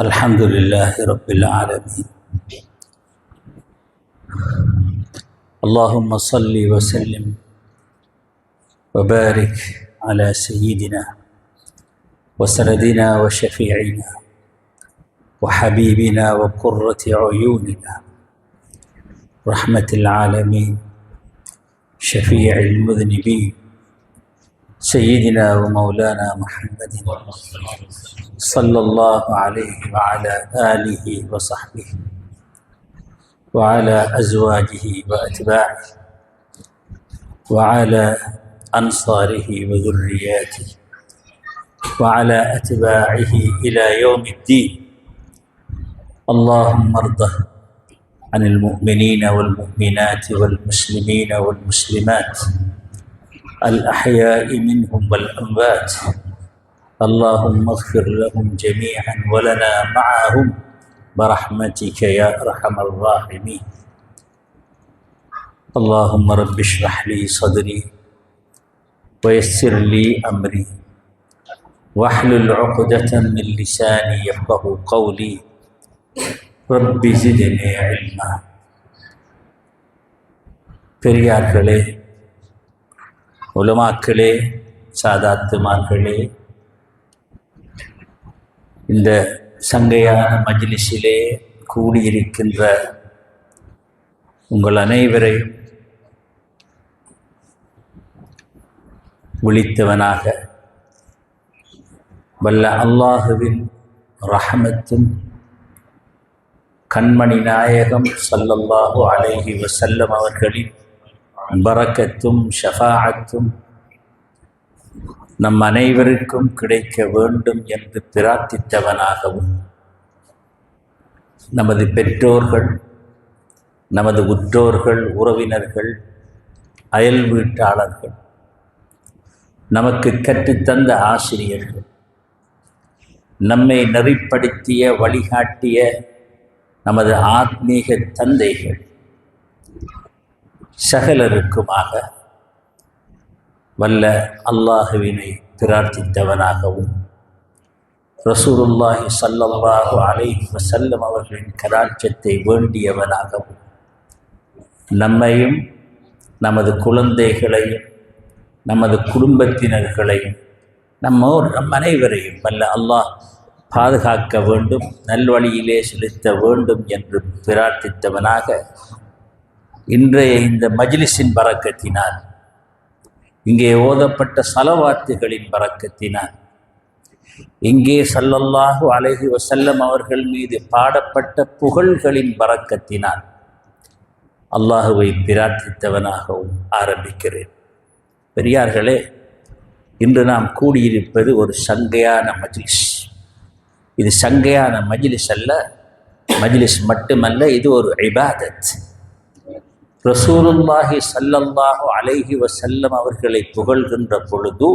الحمد لله رب العالمين. اللهم صل وسلم وبارك على سيدنا وسندنا وشفيعنا وحبيبنا وقرة عيوننا رحمة العالمين شفيع المذنبين سيدنا ومولانا محمد صلى الله عليه وعلى آله وصحبه وعلى أزواجه وأتباعه وعلى أنصاره وذرياته وعلى أتباعه إلى يوم الدين. اللهم ارضه عن المؤمنين والمؤمنات والمسلمين والمسلمات الأحياء منهم والأموات. اللهم اغفر لهم جميعا ولنا معهم برحمتك يا أرحم الراحمين. اللهم رب اشرح لي صدري ويسر لي أمري واحلل عقدة من لساني يفقه قولي. رب زدني علما. பெரியார்களே, உலமாக்களே, சாதாத்துமார்களே, இந்த சங்கையான மஜ்லிஸிலே கூடியிருக்கின்ற உங்கள் அனைவரையும் விழித்தவனாக வல்ல அல்லாஹுவின் ரஹமத்தும் கண்மணி நாயகம் ஸல்லல்லாஹு அலைஹி வஸல்லம் அவர்களின் பரக்கத்தும் ஷஃபாஅத்தும் நம் அனைவருக்கும் கிடைக்க வேண்டும் என்று பிரார்த்தித்தவனாகவும், நமது பெற்றோர்கள், நமது உற்றோர்கள், உறவினர்கள், அயல் வீட்டாளர்கள், நமக்கு கற்றுத்தந்த ஆசிரியர்கள், நம்மை நெறிப்படுத்திய வழிகாட்டிய நமது ஆத்மீக தந்தைகள் சகலருக்குமாக வல்ல அல்லாஹுவினை பிரார்த்தித்தவனாகவும், ரசூலுல்லாஹி ஸல்லல்லாஹு அலைஹி வஸல்லம் அவர்களின் கடாட்சத்தை வேண்டியவனாகவும், நம்மையும் நமது குழந்தைகளையும் நமது குடும்பத்தினர்களையும் நம் அனைவரையும் வல்ல அல்லாஹ் பாதுகாக்க வேண்டும், நல்வழியிலே செலுத்த வேண்டும் என்று பிரார்த்தித்தவனாக, இன்றைய இந்த மஜ்லிஸின் பரக்கத்தினால், இங்கே ஓதப்பட்ட ஸலவாத்துகளின் பரக்கத்தினால், இங்கே ஸல்லல்லாஹு அலைஹி வஸல்லம் அவர்கள் மீது பாடப்பட்ட புகழ்களின் பரக்கத்தினால் அல்லாஹுவை பிரார்த்தித்தவனாகவும் ஆரம்பிக்கிறேன். பெரியார்களே, இன்று நாம் கூடியிருப்பது ஒரு சங்கையான மஜ்லிஸ். இது சங்கையான மஜ்லிஸ் அல்ல, மஜ்லிஸ் மட்டுமல்ல, இது ஒரு இபாதத். ரசூலுல்லாஹி ஸல்லல்லாஹு அலைஹி வஸல்லம் அவர்களை புகழ்கின்ற பொழுது,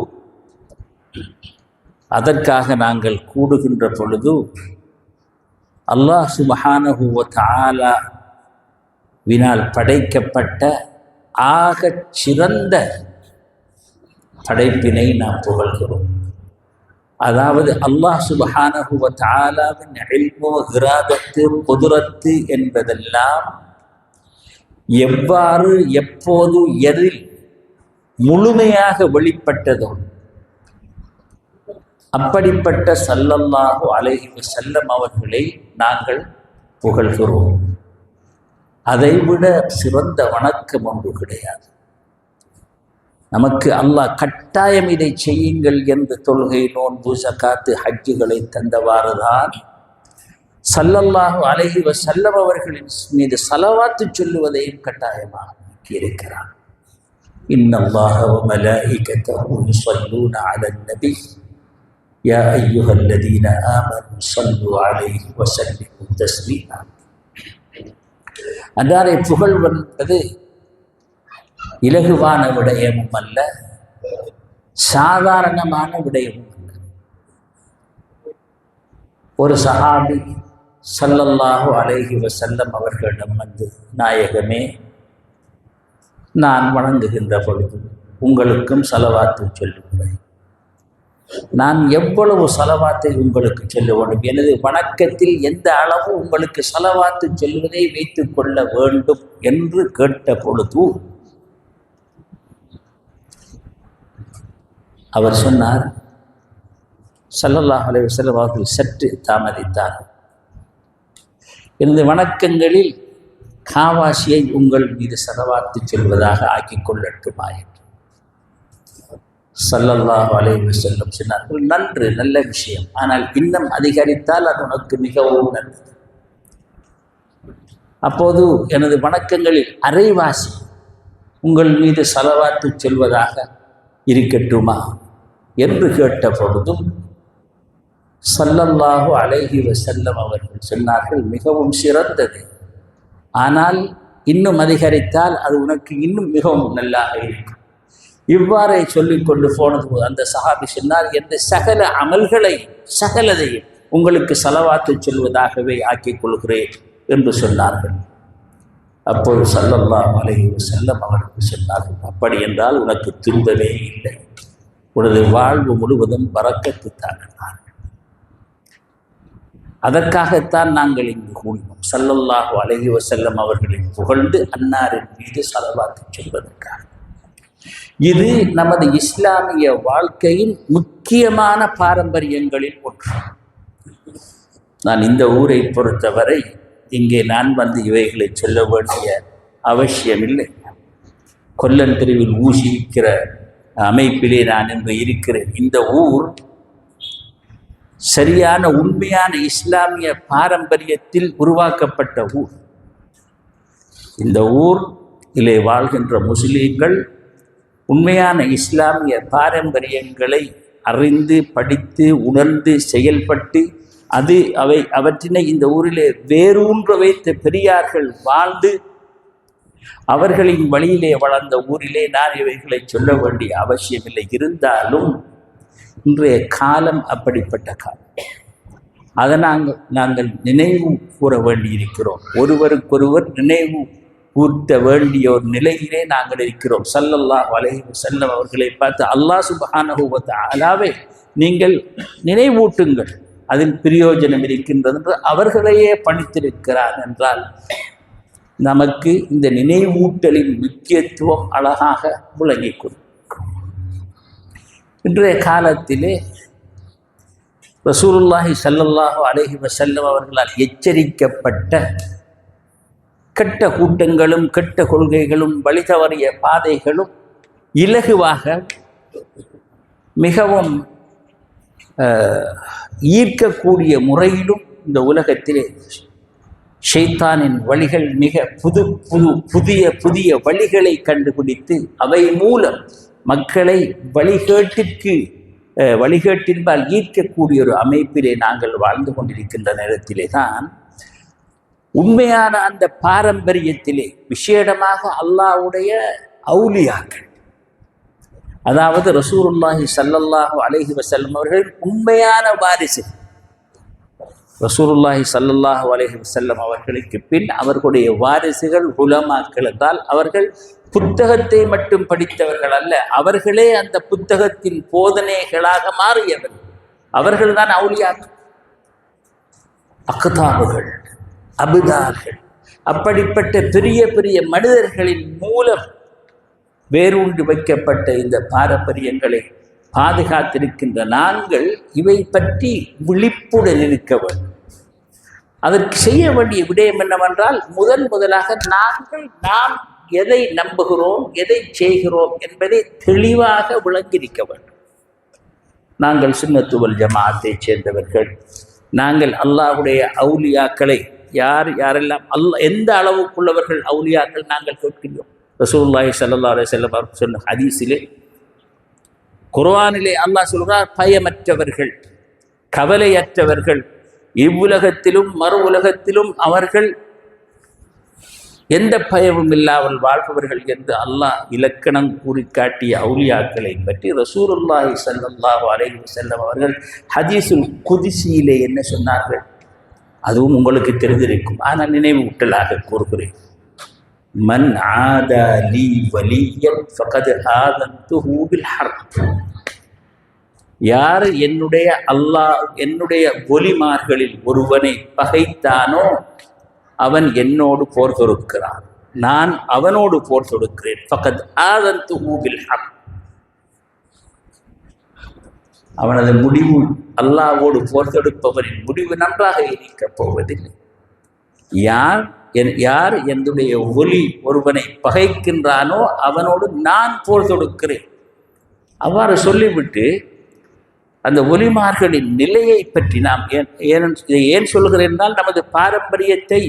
அதற்காக நாங்கள் கூடுகின்ற பொழுது, அல்லாஹ் சுப்ஹானஹு வ தஆலா வினால் படைக்கப்பட்ட ஆகச் சிறந்த படைப்பினை நாம் புகழ்கிறோம். அதாவது அல்லாஹ் சுப்ஹானஹு வ தஆலாவின் இல்மு, இராதத்து, குதுரத்து என்பதெல்லாம் எவ்வாறு, எப்போது, எதில் முழுமையாக வெளிப்பட்டதோ அப்படிப்பட்ட ஸல்லல்லாஹு அலைஹி வஸல்லம் அவர்களை நாங்கள் புகழ்கிறோம். அதைவிட சிறந்த வணக்கம் ஒன்று கிடையாது. நமக்கு அல்லாஹ் கட்டாயம் இதை செய்யுங்கள் என்று தொழுகை, நோன்பு, ஸகாத்து, ஹஜ்ஜுகளை தந்தவாறுதான் ஸல்லல்லாஹு அலைஹி வஸல்லம் அவர்களின் மீது ஸலவாத்து சொல்லுவதையும் கட்டாயமாக இருக்கிறார். இன்னல்லாஹ வ மலாயிகத்தஹு யுஸல்லூன அலன் நபி யா அய்யுஹல்லதீன ஆமனு ஸல்லு அலைஹி வஸல்லிமு தஸ்லீமா. அன்னாரை புகழ்வென்பது இலகுவான விடயமும் அல்ல, சாதாரணமான விடயமும் அல்ல. ஒரு சஹாபி ஸல்லல்லாஹு அலைஹி வஸல்லம் அவர்களிடம் வந்து, நாயகமே, நான் வணங்குகின்ற பொழுது உங்களுக்கும் ஸலவாத்து சொல்லுகிறேன். நான் எவ்வளவு ஸலவாத்தை உங்களுக்கு சொல்ல வேண்டும், எனது வணக்கத்தில் எந்த அளவு உங்களுக்கு ஸலவாத்து சொல்வதை வைத்துக் கொள்ள வேண்டும் என்று கேட்ட பொழுது அவர் சொன்னார், ஸல்லல்லாஹு அலைஹி வஸல்லம் அவர்கள் சற்று தாமதித்தார். எனது வணக்கங்களில் காவாசியை உங்கள் மீது ஸலவாத்து சொல்வதாக ஆக்கிக் கொள்ளட்டுமா என்று ஸல்லல்லாஹு அலைஹி வஸல்லம் சொன்னார்கள். நன்று, நல்ல விஷயம். ஆனால் இன்னும் அதிகரித்தால் அது உனக்கு மிகவும் நல்லது. அப்போது எனது வணக்கங்களில் அரைவாசி உங்கள் மீது ஸலவாத்து சொல்வதாக இருக்கட்டுமா என்று கேட்ட பொழுதும் ஸல்லல்லாஹு அலைஹி வஸல்லம் அவர்கள் சொன்னார்கள், மிகவும் சிறந்தது. ஆனால் இன்னும் அதிகரித்தால் அது உனக்கு இன்னும் மிகவும் நல்லாக இருக்கும். இவ்வாறே சொல்லிக்கொண்டு போனது போது அந்த சஹாபி சொன்னார், எந்த சகல சகலதையும் உங்களுக்கு ஸலவாத்து சொல்வதாகவே ஆக்கிக் கொள்கிறேன் என்று சொன்னார்கள். அப்போது ஸல்லல்லாஹு அலைஹி வஸல்லம் அவர்கள் சொன்னார்கள், அப்படி என்றால் உனக்கு துன்பமே இல்லை, உனது வாழ்வு முழுவதும் பரக்கத்துத்தான் என்றார்கள். அதற்காகத்தான் நாங்கள் இங்கு கூடினோம், ஸல்லல்லாஹு அலைஹி வஸல்லம் அவர்களின் புகழ்ந்து அன்னாரின் மீது ஸலவாத்து சொல்வதற்காக. இது நமது இஸ்லாமிய வாழ்க்கையின் முக்கியமான பாரம்பரியங்களில் ஒன்று. நான் இந்த ஊரை பொறுத்தவரை இங்கே நான் வந்து இவைகளை சொல்ல வேண்டிய அவசியமில்லை. கொல்லன் தெருவில் ஊசி விற்கிற அமைப்பிலே நான் இன்று இருக்கிறேன். இந்த ஊர் சரியான உண்மையான இஸ்லாமிய பாரம்பரியத்தில் உருவாக்கப்பட்ட ஊர். இந்த ஊரிலே வாழ்கின்ற முஸ்லீம்கள் உண்மையான இஸ்லாமிய பாரம்பரியங்களை அறிந்து படித்து உணர்ந்து செயல்பட்டு அவற்றினை இந்த ஊரிலே வேரூன்ற வைத்த பெரியார்கள் வாழ்ந்து அவர்களின் வழியிலே வளர்ந்த ஊரிலே நான் இவைகளை சொல்ல வேண்டிய அவசியமில்லை. இருந்தாலும் இன்றைய காலம் அப்படிப்பட்ட காலம். அதை நாங்கள் நினைவு கூற வேண்டியிருக்கிறோம். ஒருவருக்கொருவர் நினைவு கூட்ட வேண்டிய ஒரு நிலையிலே நாங்கள் இருக்கிறோம். ஸல்லல்லாஹு அலைஹி வஸல்லம் அவர்களை பார்த்து அல்லாஹ் சுப்ஹானஹு வ தஆலாவை நீங்கள் நினைவூட்டுங்கள், அதில் பிரயோஜனம் இருக்கின்றது என்று அவர்களையே பணித்திருக்கிறார் என்றால் நமக்கு இந்த நினைவூட்டலின் முக்கியத்துவம் அழகாக விளங்கிக் கொள்ளும். இன்றைய காலத்திலே ரசூலுல்லாஹி ஸல்லல்லாஹு அலைஹி வஸல்லம் அவர்களால் எச்சரிக்கப்பட்ட கெட்ட கூட்டங்களும் கெட்ட கொள்கைகளும் வழி தவறிய பாதைகளும் இலகுவாக மிகவும் ஈர்க்கக்கூடிய முறையிலும் இந்த உலகத்திலே ஷைத்தானின் வழிகள் மிக புதிய வழிகளை கண்டுபிடித்து அவை மூலம் மக்களை வழிகேட்டின்பால் ஈர்க்கக்கூடிய ஒரு அமைப்பிலே நாங்கள் வாழ்ந்து கொண்டிருக்கின்ற நேரத்திலே தான் உண்மையான அந்த பாரம்பரியத்திலே விசேடமாக அல்லாஹ்வுடைய அவுலியாக்கள், அதாவது ரசூலுல்லாஹி ஸல்லல்லாஹு அலைஹி வஸல்லம் அவர்கள் உண்மையான வாரிசு. ரசூலுல்லாஹி ஸல்லல்லாஹு அலைஹி வஸல்லம் அவர்களுக்கு பின் அவர்களுடைய வாரிசுகள் உலமாக்கள் என்றால் அவர்கள் புத்தகத்தை மட்டும் படித்தவர்கள் அல்ல, அவர்களே அந்த புத்தகத்தின் போதனைகளாக மாறியவர்கள். அவர்கள்தான் அவுலியாக்கள், அக்தாபுகள், அபுதார்கள். அப்படிப்பட்ட பெரிய பெரிய மனிதர்களின் மூலம் வேரூன்றி வைக்கப்பட்ட இந்த பாரம்பரியங்களை பாதுகாத்திருக்கின்ற நாங்கள் இவை பற்றி விழிப்புடன் இருக்க வேண்டும். அதற்கு செய்ய வேண்டிய விடயம் என்னவென்றால் முதலாக நாம் எதை நம்புகிறோம், எதை செய்கிறோம் என்பதை தெளிவாக விளங்கியிருக்க வேண்டும். நாங்கள் சுன்னத்து வல் ஜமாஅத்தை சேர்ந்தவர்கள். நாங்கள் அல்லாஹ்வுடைய அவுலியாக்களை யாரெல்லாம் எந்த அளவுக்குள்ளவர்கள் அவுலியாக்கள் நாங்கள் கேட்கிறோம். ரசூலுல்லாஹி ஸல்லல்லாஹு அலைஹி வஸல்லம் அவர்கள் சொன்ன ஹதீஸிலே, குர்ஆனிலே அல்லாஹ் சொல்கிறார், பயமற்றவர்கள், கவலையற்றவர்கள், இவ்வுலகத்திலும் மறு உலகத்திலும் அவர்கள் எந்த பயமும் இல்லாமல் வாழ்பவர்கள் என்று அல்லாஹ் இலக்கணம் கூறி காட்டிய அவுலியாக்களை பற்றி ரசூலுல்லாஹி ஸல்லல்லாஹு அலைஹி வஸல்லம் அவர்கள் ஹதீஸுல் குத்ஸியிலே என்ன சொன்னார்கள், அதுவும் உங்களுக்கு தெரிந்திருக்கும். ஆனால் நினைவூட்டலாக கூறுகிறேன். மன் ஆதா லீ வலியன் ஃபகத் ஆதன்துஹு பில் ஹர்ப். யார் என்னுடைய ஒலிமார்களில் ஒருவனை பகைத்தானோ அவன் என்னோடு போர் தொடுக்கிறான், நான் அவனோடு போர் தொடுக்கிறேன். ஃபகத் ஆதன்துஹு பில் ஹக். அவனது முடிவு, அல்லாஹ்வோடு போர் தொடுப்பவரின் முடிவு நன்றாக இருக்கப் போவதில்லை. யார் என்னுடைய ஒலி ஒருவனை பகைக்கின்றானோ அவனோடு நான் போர் தொடுக்கிறேன். அவ்வாறு சொல்லிவிட்டு அந்த ஒலிமார்களின் நிலையை பற்றி நாம் ஏன் சொல்கிறேன் என்றால், நமது பாரம்பரியத்தை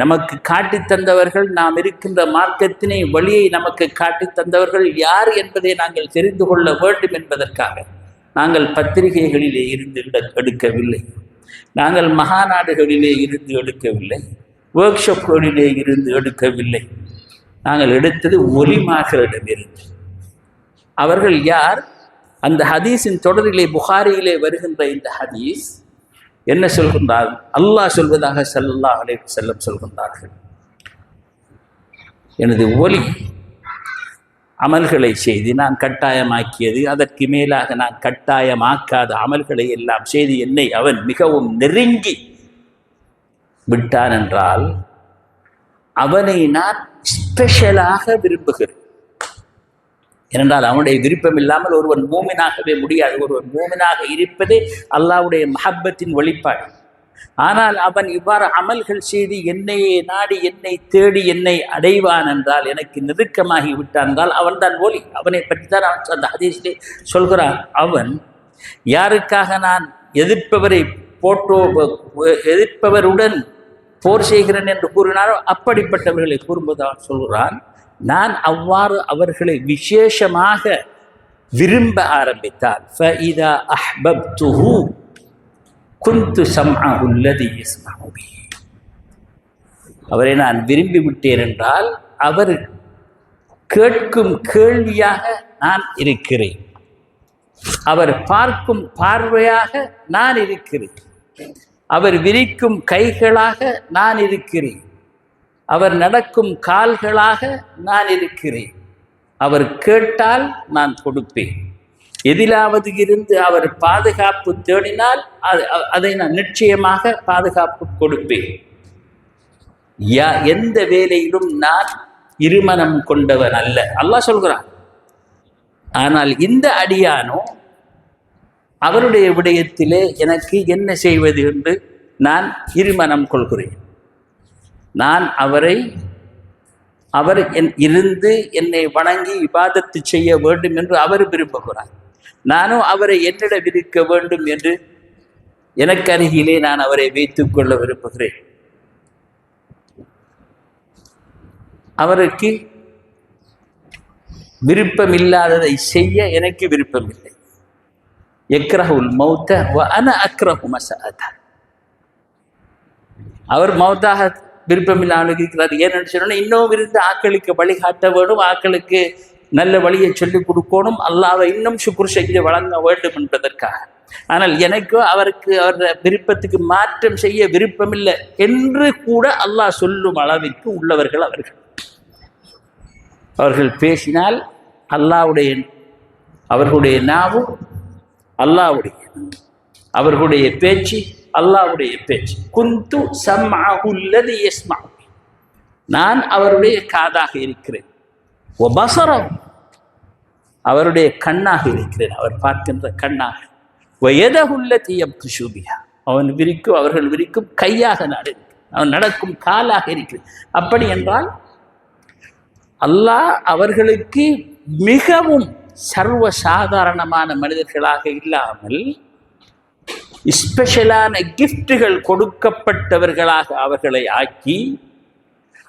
நமக்கு காட்டி தந்தவர்கள், நாம் இருக்கின்ற மார்க்கத்தினை வழியை நமக்கு காட்டி தந்தவர்கள் யார் என்பதை நாங்கள் தெரிந்து கொள்ள வேண்டும் என்பதற்காக நாங்கள் பத்திரிகைகளிலே இருந்து எடுக்கவில்லை, நாங்கள் மகாநாடுகளிலே இருந்து எடுக்கவில்லை, ஒர்க் ஷாப்களிலே இருந்து எடுக்கவில்லை. நாங்கள் எடுத்தது ஒலிமார்களிடமிருந்து. அவர்கள் யார்? அந்த ஹதீஸின் தொடரிலே புகாரியிலே வருகின்ற இந்த ஹதீஸ் என்ன சொல்கின்றார்? அல்லாஹ் சொல்வதாக ஸல்லல்லாஹு அலைஹி வஸல்லம் சொல்கின்றார்கள், எனது ஒலி அமல்களை செய்து நான் கட்டாயமாக்கியது, அதற்கு மேலாக நான் கட்டாயமாக்காத அமல்களை எல்லாம் செய்து என்னை அவன் மிகவும் நெருங்கி விட்டான் என்றால் அவனை நான் ஸ்பெஷலாக விரும்புகிறேன். ஏனென்றால் அவனுடைய விருப்பம் இல்லாமல் ஒருவன் மூமினாகவே முடியாது. ஒருவன் மூமினாக இருப்பதே அல்லாஹ்வுடைய மஹப்பத்தின் வெளிப்பாடு. ஆனால் அவன் இவ்வாறு அமல்கள் செய்து என்னையே நாடி என்னை தேடி என்னை அடைவான் என்றால், எனக்கு நெருக்கமாகி விட்டான் என்றால் அவன் தான் ஒலி. அவனை பற்றி தான் அந்த ஹதீஸிலே சொல்கிறான், அவன் யாருக்காக நான் எதிர்ப்பவருடன் போர் செய்கிறேன் என்று கூறினாரோ அப்படிப்பட்டவர்களை கூறும்போது அவன் சொல்கிறான், நான் அவ்வாறு அவர்களை விசேஷமாக விரும்ப ஆரம்பித்தால் فَإِذَا أَحْبَبْتُهُ كُنْتُ سَمْعَهُ الَّذِي يَسْمَعُ بِهِ. அவரை நான் விரும்பி விட்டேன் என்றால் அவர் கேட்கும் கேள்வியாக நான் இருக்கிறேன், அவர் பார்க்கும் பார்வையாக நான் இருக்கிறேன், அவர் விரிக்கும் கைகளாக நான் இருக்கிறேன், அவர் நடக்கும் கால்களாக நான் இருக்கிறேன், அவர் கேட்டால் நான் கொடுப்பேன், எதிலாவது இருந்து அவர் பாதுகாப்பு தேடினால் அதை நான் நிச்சயமாக பாதுகாப்பு கொடுப்பேன். எந்த வேலையிலும் நான் இருமனம் கொண்டவன் அல்ல, அல்லாஹ் சொல்கிறான். ஆனால் இந்த அடியானோ அவருடைய விடயத்திலே எனக்கு என்ன செய்வது என்று நான் இருமனம் கொள்கிறேன். நான் அவர் இருந்து என்னை வணங்கி இபாதத்து செய்ய வேண்டும் என்று அவர் விரும்புகிறார். நானும் அவரை என்னிடம் இருக்க வேண்டும் என்று எனக்கு அருகிலே நான் அவரை வைத்துக் கொள்ள விரும்புகிறேன். அவருக்கு விருப்பம் இல்லாததை செய்ய எனக்கு விருப்பமில்லை. யக்ரஹுல் மௌத வ அன அக்ரஹு மஸஅத. அவர் மௌத்தாக விருப்பமில்லாமல் இருக்கிறார். ஏன்னு சொன்னா, இன்னும் இருந்து ஆக்களுக்கு வழிகாட்ட வேணும், ஆக்களுக்கு நல்ல வழியை சொல்லிக் கொடுக்கணும், அல்லாஹ்வை இன்னும் சுக்ர் செய்து வழங்க வேண்டும் என்பதற்காக. ஆனால் எனக்கு அவருக்கு அவருடைய விருப்பத்துக்கு மாற்றம் செய்ய விருப்பமில்லை என்று கூட அல்லாஹ் சொல்லும் அளவிற்கு உள்ளவர்கள் அவர்கள். அவர்கள் பேசினால் அவர்களுடைய நாவும் அல்லாஹ்வுடைய, அவர்களுடைய பேச்சு அல்லாஹ்வுடைய பேச்சு. குந்து சம்அஹு அல்லதி யஸ்மஉ, நான் அவருடைய காதாக இருக்கிறேன். வபஸரஹு, அவருடைய கண்ணாக இருக்கிறேன், அவர் பார்க்கின்ற கண்ணாக. வயதஹு அல்லதி யப்துஷு பிஹா, அவர்கள் விரிக்கும் கையாக நான் இருக்கிறேன், அவன் நடக்கும் காலாக இருக்கிறேன். அப்படி என்றால் அல்லாஹ் அவர்களுக்கு மிகவும் சர்வ சாதாரணமான மனிதர்களாக இல்லாமல் ஸ்பெஷலான கிஃப்ட்டுகள் கொடுக்கப்பட்டவர்களாக அவர்களை ஆக்கி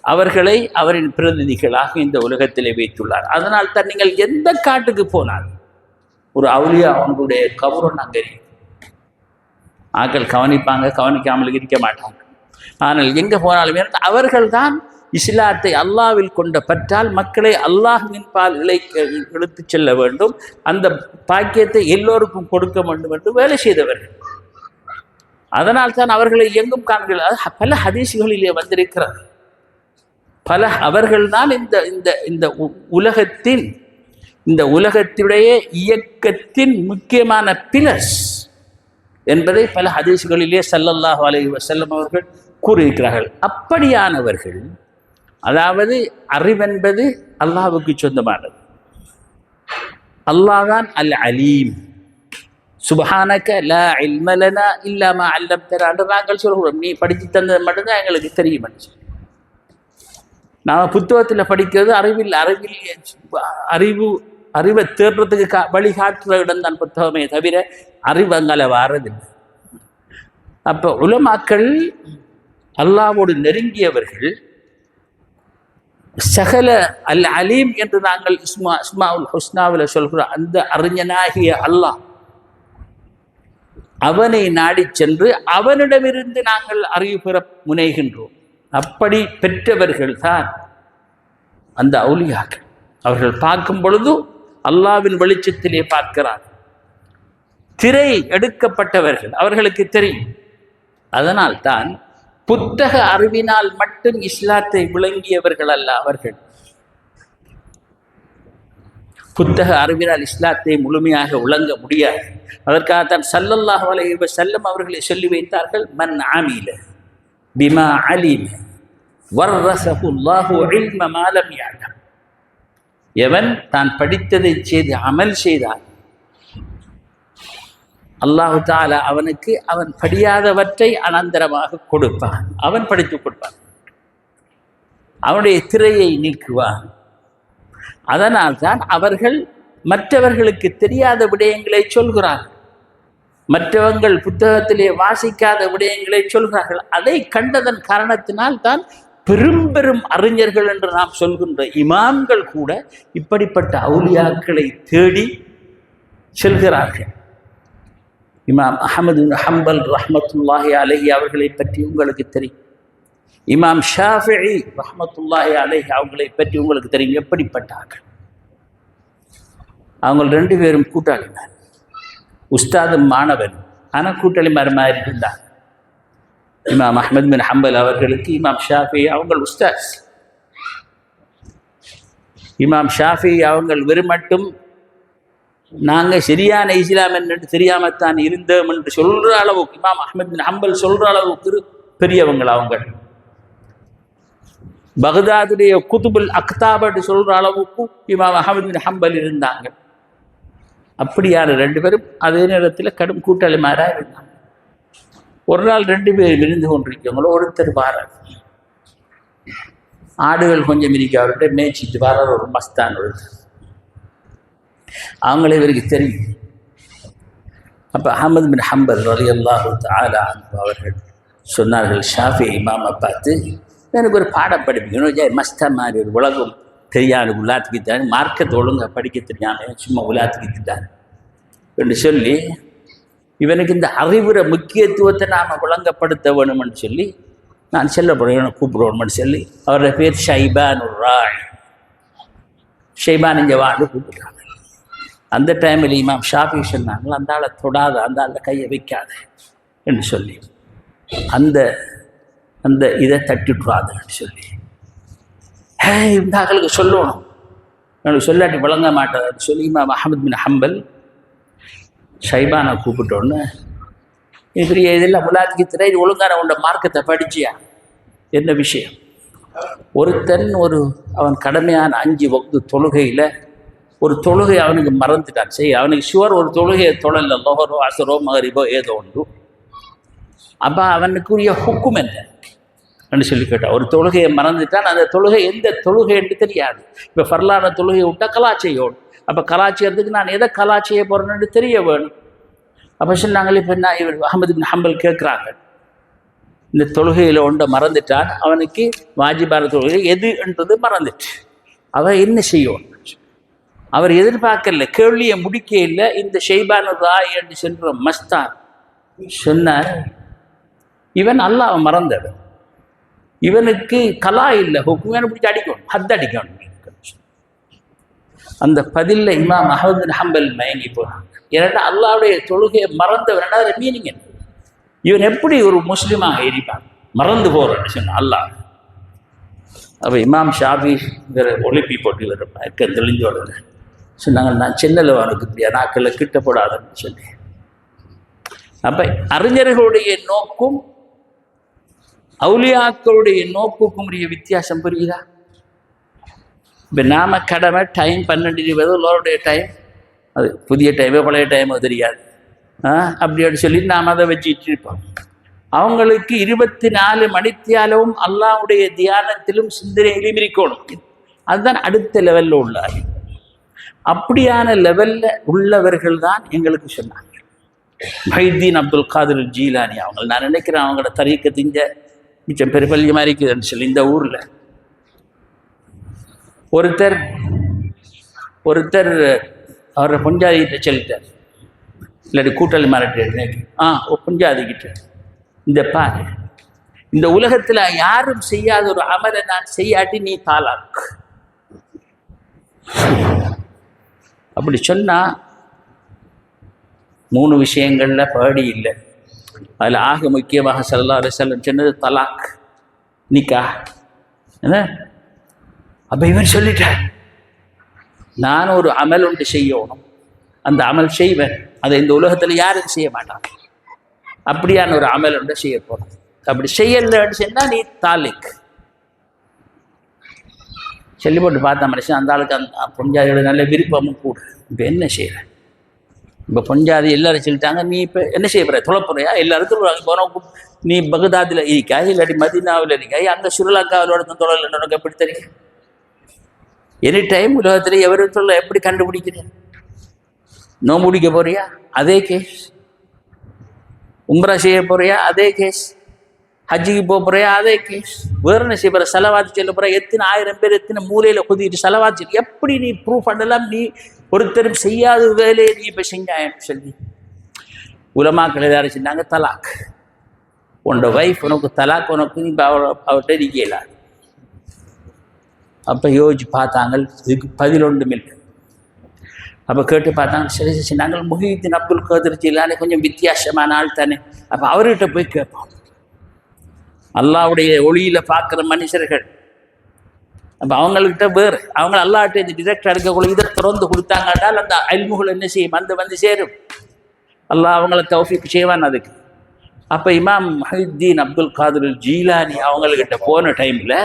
அவர்களை அவரின் பிரதிநிதிகளாக இந்த உலகத்திலே வைத்துள்ளார். அதனால் தான் நீங்கள் எந்த காட்டுக்கு போனாலும் ஒரு அவுலியா அவங்களுடைய கௌரவம் அங்கே ஆக்கள் கவனிப்பாங்க, கவனிக்காமல் இருக்க மாட்டாங்க. ஆனால் எங்கே போனாலுமே அவர்கள்தான் இஸ்லாத்தை அல்லாஹ்வில் கொண்ட பற்றால் மக்களை அல்லாஹ்வின் பால் இழுத்து செல்ல வேண்டும், அந்த பாக்கியத்தை எல்லோருக்கும் கொடுக்க வேண்டும் என்று வேலை செய்தவர்கள். அதனால் தான் அவர்களை எங்கும் காண்கிறார். பல ஹதீஸ்களிலே வந்திருக்கிறார். அவர்கள்தான் இந்த உலகத்தின் இந்த உலகத்துடைய இயக்கத்தின் முக்கியமான பிலர்ஸ் என்பதை பல ஹதீஸ்களிலே ஸல்லல்லாஹு அலைஹி வஸல்லம் அவர்கள் கூறியிருக்கிறார்கள். அப்படியானவர்கள், அதாவது அறிவென்பது அல்லாஹ்வுக்கு சொந்தமானது. அல்லாஹ் தான் அல் அலீம். சுப்ஹானக லா இல்ம லனா இல்லா மா அல்லம்தனா என்று நாங்கள் சொல்கிறோம். நீ படித்து தந்தது மட்டும்தான் எங்களுக்கு தெரியும். நாம் புத்தகத்தில் படிக்கிறது அறிவை தேடுறதுக்கு வழிகாட்டுற இடம் தான் புத்தகமே தவிர அறிவங்களை வாரதில்லை. அப்போ உலமாக்கள் அல்லாஹ்வோடு நெருங்கியவர்கள் சகல அல் அலீம் என்று நாங்கள் இஸ்மாஉல் ஹுஸ்னாவில் சொல்கிறோம். அந்த அறிஞனாகிய அல்லாஹ் அவனை நாடி சென்று அவனிடமிருந்து நாங்கள் அறிவு பெற முனைகின்றோம். அப்படி பெற்றவர்கள் தான் அந்த அவுலியாக்கள். அவர்கள் பார்க்கும் பொழுது அல்லாஹ்வின் வெளிச்சத்திலே பார்க்கிறார். திரை எடுக்கப்பட்டவர்கள், அவர்களுக்கு தெரியும். அதனால் தான் புத்தக அறிவினால் மட்டும் இஸ்லாத்தை விளங்கியவர்கள் அல்ல அவர்கள். புத்தக அறிவினால் இஸ்லாத்தை முழுமையாக விளங்க முடியாது. அதற்காகத்தான் ஸல்லல்லாஹு அலைஹி வஸல்லம் அவர்களை சொல்லி வைத்தார்கள், மன் ஆமில பிமா அலிம வர்ரஸஹு அல்லாஹு இல்ம மா லம் யஅலம். எவன் தான் படித்ததை செய்து அமல் செய்தான், அல்லாஹு தஆலா அவனுக்கு அவன் படியாதவற்றை அனந்தரமாக கொடுப்பான். அவன் படித்துக் கொடுப்பான், அவனுடைய திரையை நீக்குவான். அதனால் தான் அவர்கள் மற்றவர்களுக்கு தெரியாத விடயங்களை சொல்கிறார்கள், மற்றவர்கள் புத்தகத்திலே வாசிக்காத விடயங்களை சொல்கிறார்கள். அதை கண்டதன் காரணத்தினால் தான் பெரும் பெரும் அறிஞர்கள் என்று நாம் சொல்கின்ற இமாம்கள் கூட இப்படிப்பட்ட அவுலியாக்களை தேடி செல்கிறார்கள். இமாம் அஹ்மது பின் ஹம்பல் ரஹ்மத்துல்லாஹி அலைஹி அவர்களை பற்றி உங்களுக்கு தெரியும். இமாம் ஷாஃபிஈ ரஹ்மத்துல்லாஹி அலைஹி அவர்களை பற்றி உங்களுக்கு தெரியும். எப்படிப்பட்டார்கள்? அவங்க 2 பேரும் கூட்டாளிமார், உஸ்தாதும் மாணவன். ஆனால் கூட்டாளிமார் மாதிரி இருந்தார். இமாம் அஹ்மது பின் ஹம்பல் அவர்களுக்கு இமாம் ஷாஃபிஈ அவங்க உஸ்தாஸ். இமாம் ஷாஃபிஈ அவங்க வெறுமட்டும் நாங்கள் சரியான இஸ்லாம் என்று தெரியாமத்தான் இருந்தோம் என்று சொல்கிற அளவுக்கு, இமாம் அஹ்மது பின் ஹம்பல் சொல்கிற அளவுக்கு பெரியவங்கள் அவங்க. பகதாதுடைய குதுபுல் அக்தாப் என்று சொல்கிற அளவுக்கு இமாம் அஹ்மது பின் ஹம்பல் இருந்தாங்க. அப்படியான 2 பேரும் அதே நேரத்தில் கடும் கூட்டாளிமாராக இருந்தாங்க. ஒரு நாள் 2 பேர் இருந்து கொண்டிருக்கவங்களோ ஒருத்தர் வாரார், ஆடுகள் கொஞ்சம் இருக்க அவர்கிட்ட மேய்ச்சிட்டு வாரார். ஒரு மஸ்தான் ஒருத்தர், அவங்களே இவருக்கு தெரியும். அப்போ அஹ்மது பின் ஹம்பல் ரலியல்லாஹு தஆலா அன்ஹு அவர்கள் சொன்னார்கள், ஷாஃபி இமாமை பார்த்து, எனக்கு ஒரு பாடம் படிப்பிக்கணும், மஸ்தா மாதிரி ஒரு உலகம் தெரியாது, உலாத்துக்கிட்டான், மார்க்கத்தை ஒழுங்காக படிக்க தெரியாமல் சும்மா உலாத்துக்கிட்டான் என்று சொல்லி, இவனுக்கு இந்த அறிவுற முக்கியத்துவத்தை நாம் விளங்கப்படுத்த வேணும்னு சொல்லி நான் செல்ல போகிறேன் கூப்பிடுவோம்னு சொல்லி அவருடைய பேர் ஷைபான் ராய். ஷைபான் இங்கே வாண்டு கூப்பிடுறாங்க. அந்த டைமில் இமாம் ஷாஃபி சொன்னாங்களா, அந்த ஆளை தொடாத, அந்த ஆளை கையை வைக்காத என்று சொல்லி அந்த அந்த இதை தட்டிட்டுறாதுன்னு சொல்லி, இந்த ஆக்களுக்கு சொல்லணும், எனக்கு சொல்லாட்டி விளங்க மாட்டாதுன்னு சொல்லி இமாம் அஹ்மது பின் ஹம்பல் ஷைபானை கூப்பிட்டோன்னு, இப்படி இதெல்லாம் முலாத்துக்கு திரை ஒழுங்கான உண்ட மார்க்கத்தை படிச்சியா, என்ன விஷயம்? ஒருத்தன் அவன் கடமையான 5 வக்து தொழுகையில் ஒரு தொழுகை அவனுக்கு மறந்துட்டான். சரி, அவனுக்கு ஷுவர் ஒரு தொழுகையை தொழல, லோஹரோ அசரோ மகரிபோ ஏதோ ஒன்று. அப்போ அவனுக்குரிய ஹுக்கும் என்ன சொல்லி கேட்டான். ஒரு தொழுகையை மறந்துட்டான், அந்த தொழுகை எந்த தொழுகை என்று தெரியாது. இப்போ ஃபர்லான தொழுகையை விட்டால் கலாச்சையோடு, அப்போ கலாச்சியத்துக்கு நான் எதை கலாச்சைய போகிறேன்னு தெரிய வேணும். அப்போ சொன்னாங்களே, இப்போ நான் இவர் அஹ்மது பின் ஹம்பல் கேட்குறாங்க, இந்த தொழுகையில் ஒன்றை மறந்துட்டான், அவனுக்கு வாஜிபான தொழுகை எது என்றது மறந்துட்டு அவன் என்ன செய்யும்? அவர் எதிர்பார்க்கல, கேள்வியை முடிக்க இல்லை. இந்த ஷைபானு ராய் என்று சென்ற மஸ்தான் சொன்னார், இவன் அல்லாஹ் மறந்தவன், இவனுக்கு கலா இல்லை, ஹுக்குமே பிடிச்சி அடிக்கணும், ஹத் அடிக்கணும். அந்த பதிலில் இமாம் அஹ்மது பின் ஹம்பல் மயங்கி போனாங்க. ஏன்னா அல்லாஹ்வுடைய தொழுகையை மறந்தவன், அதில் மீனிங் என்ன? இவன் எப்படி ஒரு முஸ்லீமாக இருப்பான்? மறந்து போகிறன்னு சொன்னான் அல்லாஹ். அப்போ இமாம் ஷாஃபிங்கிற ஒலிப்பி போட்டி வரும் தெளிஞ்சோட சொன்னாங்க, நான் சின்னல உனக்கு இப்படியா நாக்கில் கிட்ட போடாதுன்னு சொல்லி. அப்போ அறிஞர்களுடைய நோக்கும் அவுலியாக்களுடைய நோக்குக்கும் உரிய வித்தியாசம் புரியுதா? இப்போ நாம கடமை டைம் 12:20 எல்லோருடைய டைம், அது புதிய டைமோ பழைய டைமோ தெரியாது, அப்படின்னு சொல்லி நாம் அதை வச்சுட்டு இருப்போம். அவங்களுக்கு 24 மணித்தியாலவும் அல்லாஹ்வுடைய தியானத்திலும் சிந்தனையிலும் இருக்கணும். அதுதான் அடுத்த லெவலில் உள்ளார். அப்படியான லெவலில் உள்ளவர்கள் தான் எங்களுக்கு சொன்னாங்க. முஹைதீன் அப்துல் காதிர் ஜீலானி அவங்க, நான் நினைக்கிறேன் அவங்களோட தரீக்க திஞ்ச மிச்சம் பெருபல்யமாக இருக்குதுன்னு சொல்லி இந்த ஊரில் ஒருத்தர் அவரை பொஞ்சாதிகிட்ட சொல்லிட்டார், இல்லாட்டி கூட்டல் மிரட்டு பொஞ்சாதிக்கிட்ட, இந்த பாரு, இந்த உலகத்தில் யாரும் செய்யாத ஒரு அமலை நான் செய்யாட்டி நீ தாலாக்கு. அப்படி சொன்னால் 3 விஷயங்களில் பாடி இல்லை. அதில் ஆக முக்கியமாக ஸல்லல்லாஹு அலைஹி வஸல்லம் சொன்னது தலாக், நிக்கா. என்ன? அப்போ இவர் சொல்லிட்டார், நான் ஒரு அமல் ஒன்று செய்யணும், அந்த அமல் செய்வேன், அதை இந்த உலகத்தில் யாரும் செய்ய மாட்டாங்க. அப்படியான ஒரு அமல் ஒன்று செய்ய போகிறோம். அப்படி செய்யலன்னு சொன்னால் நீ தாலிக் சொல்லி போட்டு பார்த்தா மனுஷன் அந்த ஆளுக்கு அந்த பொஞ்சாதியோட நல்ல விருப்பமும் கூட. இப்போ என்ன செய்கிறேன்? இப்போ பொஞ்சாதி எல்லாரும் சொல்லிட்டாங்க, நீ இப்போ என்ன செய்ய போகிற? தொலைப்புறையா? எல்லாருக்கும் உனக்கு நீ பகதாதில் இருக்கா, இல்லாட்டி மதீனாவில் இருக்கா, அங்கே ஸ்ரீலங்காவிலோட தொழில் உனக்கு எப்படி தெரியும்? எனி டைம் உலகத்தில் எவரு சொல்ல எப்படி கண்டுபிடிக்கிறேன்? நோம்பு முடிக்க போறியா? அதே கேஸ். உம்ரா செய்ய போறியா? அதே கேஸ். ஹஜ்ஜிக்கு போறியா? அதே கேஸ். வேற என்ன செய்ய போற? செலவாத்து சொல்ல போற? எத்தனை 1000 பேர் எத்தனை மூலையில் குதிட்டு செலவாத்து எப்படி நீ ப்ரூஃப் பண்ணலாம்? நீ ஒருத்தரும் செய்யாத வேலையை நீ இப்போ செஞ்சாயன்னு சொல்லி உலமாக்கள் எல்லாரும் சொன்னாங்க, தலாக். உன்னோட வைஃப் உனக்கு தலாக், உனக்கு நீ அவர்கிட்ட நிற்கலாம். அப்போ யோசிச்சு பார்த்தாங்க, இதுக்கு 11 மில்லியன். அப்போ கேட்டு பார்த்தாங்க, சரி சரி, நாங்கள் முஹைதீன் அப்துல் காதிர் ஜீலானி கொஞ்சம் வித்தியாசமான ஆள் தானே, அப்போ அவர்கிட்ட போய் கேட்போம். அல்லாஹ்வுடைய ஒளியில் பார்க்குற மனுஷர்கள், அப்போ அவங்கள்கிட்ட வேறு, அவங்க அல்லாஹ்கிட்ட இந்த டிரெக்டாக இருக்கக்குள்ள இதை திறந்து கொடுத்தாங்கட்டால் அந்த இல்முகள் என்ன செய்யும்? வந்து சேரும். அல்லாஹ் அவங்கள தௌஃபீக் செய்வான் அதுக்கு. அப்போ இமாம் முஹைதீன் அப்துல் காதிர் ஜீலானி அவங்கக்கிட்ட போன டைமில்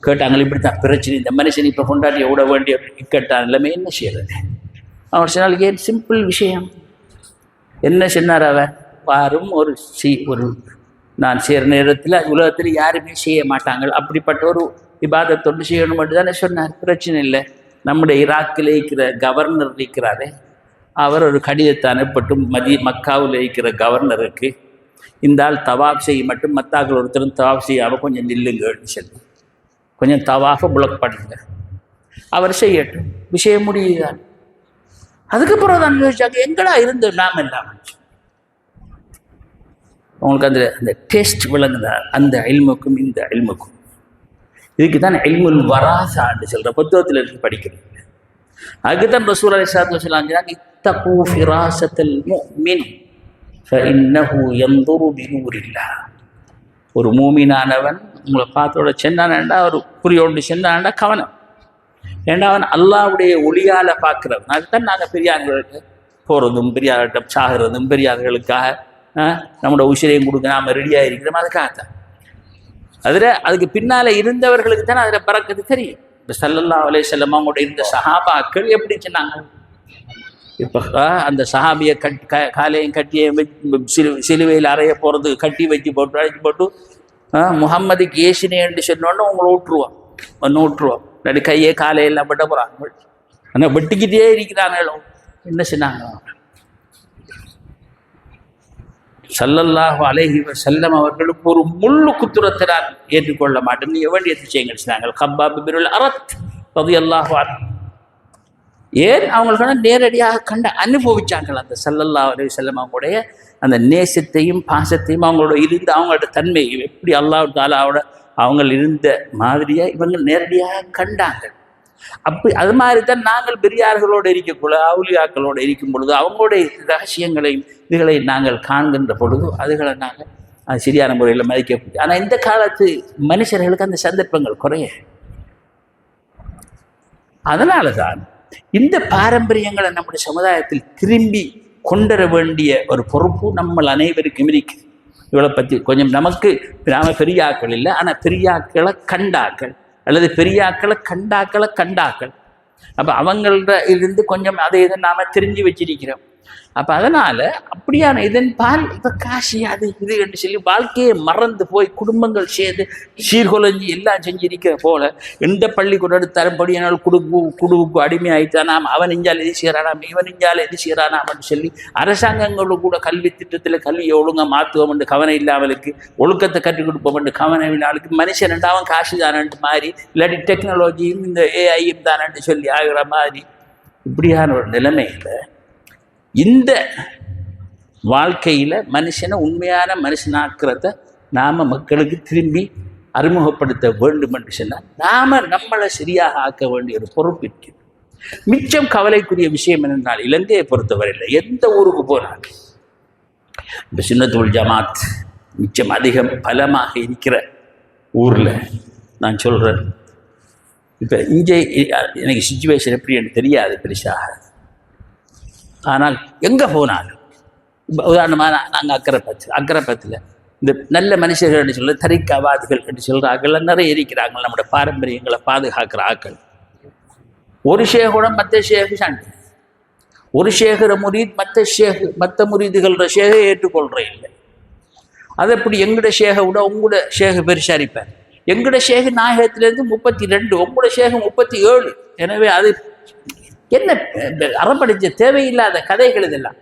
கேட்டாங்க, இப்படி தான் பிரச்சனை, இந்த மனுஷன் இப்போ கொண்டாடி விட வேண்டிய இக்கட்டான நிலைமை, என்ன செய்யறது? அவர் சொன்னால், ஏன் சிம்பிள் விஷயம். என்ன சொன்னார் அவர்? பாரும் ஒரு நான் செய்கிற நேரத்தில் உலகத்தில் யாருமே செய்ய மாட்டாங்க, அப்படிப்பட்ட ஒரு இபாதத்தொண்டு செய்யணும் மட்டும் தானே சொன்னார். பிரச்சனை இல்லை. நம்முடைய ஈராக்கில் இருக்கிற கவர்னர் இருக்கிறாரே, அவர் ஒரு கடிதத்தை அனுப்பட்டு மக்காவில் இருக்கிற கவர்னருக்கு, இந்த ஆள் தவாப் செய்ய மட்டும் மத்தாக்கள் ஒருத்தரும் தவாப் செய்யாமல் கொஞ்சம் நில்லுங்கன்னு சொல்லி கொஞ்சம் தவாஃபை புளக் பண்ணுங்க, அவர் செய்யட்டும், விஷயம் முடியுதான். அதுக்கப்புறம் தான் யோசிச்சாங்க, எங்கடா இருந்து நாம் இல்லாமல். உங்களுக்கு அந்த டேஸ்ட் விளங்குதா? அந்த இல்முக்கும் இந்த இல்முக்கும். இதுக்கு தான் இல்முல் வராசான்னு சொல்கிற புத்தகத்தில் இருந்து படிக்கிறீங்க. அதுக்கு தான் ரசூல் அலைஹிஸ்ஸலாத்து வஸலாம் சொன்னாங்க, இத்தகு ஃபிராசத்தல் முஃமின் ஃபஇன்னஹு யன்துரு பினூரில்லாஹ். ஒரு மூமினானவன் உங்களை பார்த்தோட சென்னான்டா, ஒரு புரியோண்டு சென்னான்டா கவனம். ஏண்டா அவன் அல்லாஹ்வுடைய ஒளியால் பார்க்குறவன். அதுதான் நாங்கள் பெரியார்களுக்கு போகிறதும் பெரியார்கிட்ட சாகிறதும் பெரியார்களுக்காக நம்மளோட உசிரையும் கொடுக்க நாம் ரெடியாக இருக்கிறோம். அதுக்காகத்தான். அதுக்கு பின்னால் இருந்தவர்களுக்கு தான் அதில் பறக்கிறது தெரியும். இப்போ ஸல்லல்லாஹு அலைஹி வஸல்லம் அவங்களோட இருந்த சஹாபாக்கள் எப்படி சொன்னாங்க? இப்போ அந்த சஹாபியை காலையும் கட்டியை சிலுவையில் அறைய போகிறது கட்டி வச்சு போட்டு முகம்மதுக்கு ஏசினேன்னு சொன்னோன்னு உங்களை விட்டுருவான், இல்லாட்டி கையை காலையெல்லாம் வெட்ட போகிறாங்க. ஆனால் வெட்டிக்கிட்டே இருக்கிறாங்களோ. என்ன சொன்னாங்க? ஸல்லல்லாஹு அலைஹி வஸல்லம் அவர்களுக்கு ஒரு முள்ளு குத்துறத்தை நான் ஏற்றுக்கொள்ள மாட்டேன், நீ வேண்டியது செய்யுங்கள் சொன்னாங்க. கப்பாப் பின் அரத் ரலியல்லாஹு அன்ஹு. ஏன்? அவங்களுக்கு நேரடியாக கண்டு அனுபவிச்சாங்கள் அந்த ஸல்லல்லாஹு அலைஹி வஸல்லம் அவங்களுடைய அந்த நேசத்தையும் பாசத்தையும், அவங்களோட இருந்த அவங்களோட தன்மையும், எப்படி அல்லாஹ் தஆலாவோட அவங்க இருந்த மாதிரியா இவங்க நேரடியாக கண்டாங்க. அப்படி அது மாதிரி தான் நாங்கள் பெரியார்களோடு இருக்கக்குள்ள அவுலியாக்களோடு இருக்கும் பொழுது அவங்களுடைய ரகசியங்களையும் இதுகளை நாங்கள் காண்கின்ற பொழுது அதுகளை நாங்கள் அது சரியான முறையில் மதிக்கக்கூடிய. ஆனால் இந்த காலத்து மனுஷர்களுக்கு அந்த சந்தர்ப்பங்கள் குறைய. அதனால தான் இந்த பாரம்பரியங்களை நம்முடைய சமுதாயத்தில் திரும்பி கொண்டுவர வேண்டிய ஒரு பொறுப்பு நம்ம அனைவருக்கும் இருக்கு. இவளை பற்றி கொஞ்சம் நமக்கு நாம பெரியாக்கள் இல்லை, ஆனால் பெரியாக்களை கண்டாக்கள் அல்லது பெரியாக்களை கண்டாக்கள் அப்போ அவங்கள்ட இருந்து கொஞ்சம் அதை இதை நாம தெரிஞ்சு வச்சிருக்கிறோம். அப்போ அதனால அப்படியான இதன் பால் இப்போ காசி அது இது என்று சொல்லி வாழ்க்கையை மறந்து போய் குடும்பங்கள் சேர்ந்து சீர்குலைஞ்சி எல்லாம் செஞ்சிருக்கிற போல எந்த பள்ளிக்கூடம் எடுத்தாலும் படியானால் குடுவுக்கு அடிமையாயிட்டானாம், அவன் இஞ்சால் எது செய்கிறானாம், இவன் இஞ்சால் எது செய்கிறானாம்னு சொல்லி அரசாங்கங்களும் கூட கல்வி திட்டத்தில் கல்வியை ஒழுங்காக மாற்றுவோம் என்று கவனம் இல்லாமலுக்கு, ஒழுக்கத்தை கற்றுக் கொடுப்போம் என்று கவனம் இல்லாமலுக்கு, மனுஷன் ரெண்டாவும் காசு தானன்ட்டு மாதிரி இல்லாட்டி டெக்னாலஜியும் இந்த ஏஐயும் தானன்ட்டு சொல்லி ஆகிற மாதிரி இப்படியான ஒரு நிலைமையில் இந்த வாழ்க்கையில் மனுஷனை உண்மையான மனுஷனாக்கிறத நாம் மக்களுக்கு திரும்பி அறிமுகப்படுத்த வேண்டும் என்று சொன்னால் நாம் நம்மளை சரியாக ஆக்க வேண்டிய ஒரு பொறுப்பு இருக்குது. மிச்சம் கவலைக்குரிய விஷயம் என்னென்றால் இலங்கையை பொறுத்தவரையில் எந்த ஊருக்கு போனாலும் இப்போ சுன்னத்துல் ஜமாத் மிச்சம் அதிகம் பலமாக இருக்கிற ஊரில் நான் சொல்கிறேன். இப்போ இங்கே எனக்கு சிச்சுவேஷன் எப்படி எனக்கு தெரியாது பெருசாக, ஆனால் எங்கே போனாலும் உதாரணமாக நாங்கள் அக்கரைப்பத்தில் இந்த நல்ல மனுஷர்கள் என்று சொல்ல தரிக்காவாதிகள் என்று சொல்கிறார்கள் நிறைய இருக்கிறாங்க. நம்முடைய பாரம்பரியங்களை பாதுகாக்கிற ஆக்கள் ஒரு ஷேகோட மற்ற ஷேகு சண்டை, ஒரு ஷேகுற முரீத் மற்ற முரீதுகள ஷேகை ஏற்றுக்கொள்கிறே இல்லை. அது எப்படி எங்கட ஷேகை விட உங்களோட ஷேகு பெருசாரிப்பார். எங்கட ஷேகு நாயகத்திலேருந்து 32, உங்களோட ஷேகு 37. எனவே அது என்ன அறப்படிச்ச தேவையில்லாத கதைகள் இதெல்லாம்.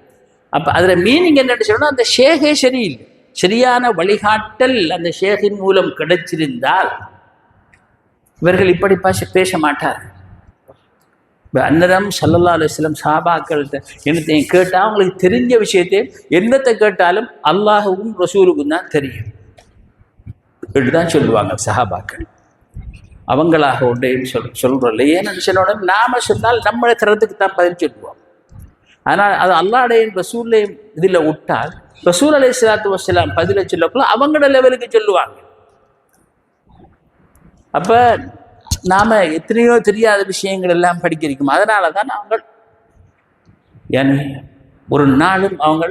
அப்போ அதில் மீனிங் என்னென்னு சொன்னால் அந்த ஷேகே சரியில்லை. சரியான வழிகாட்டல் அந்த ஷேகின் மூலம் கிடைச்சிருந்தால் இவர்கள் இப்படி பேச மாட்டார். இப்போ அன்னரம் ஸல்லல்லாஹு அலைஹி வஸல்லம் சஹாபாக்கள்கிட்ட என்னத்தையும் கேட்டால் அவங்களுக்கு தெரிஞ்ச விஷயத்தையும் என்னத்தை கேட்டாலும் அல்லாஹுக்கும் ரசூலுக்கும் தான் தெரியும் இப்படிதான் சொல்லுவாங்க சஹாபாக்கள். அவங்களாக ஒன்றையும் சொல்கிறோம். ஏன்னு சொன்ன நாம சொன்னால் நம்மளை தரத்துக்கு தான் பதில் சொல்லுவோம். ஆனால் அது அல்லாஹ்வுடையும் ரசூலையும் இதில் விட்டால் ரசூல் அலைஹிஸ்ஸலாத்து வஸ்ஸலாம் பதிலை சொல்லக்குள்ள அவங்களோட லெவலுக்கு சொல்லுவாங்க. அப்போ நாம் எத்தனையோ தெரியாத விஷயங்கள் எல்லாம் படிக்கிறோம். அதனால தான் நாங்கள் ஒரு நாளும் அவங்க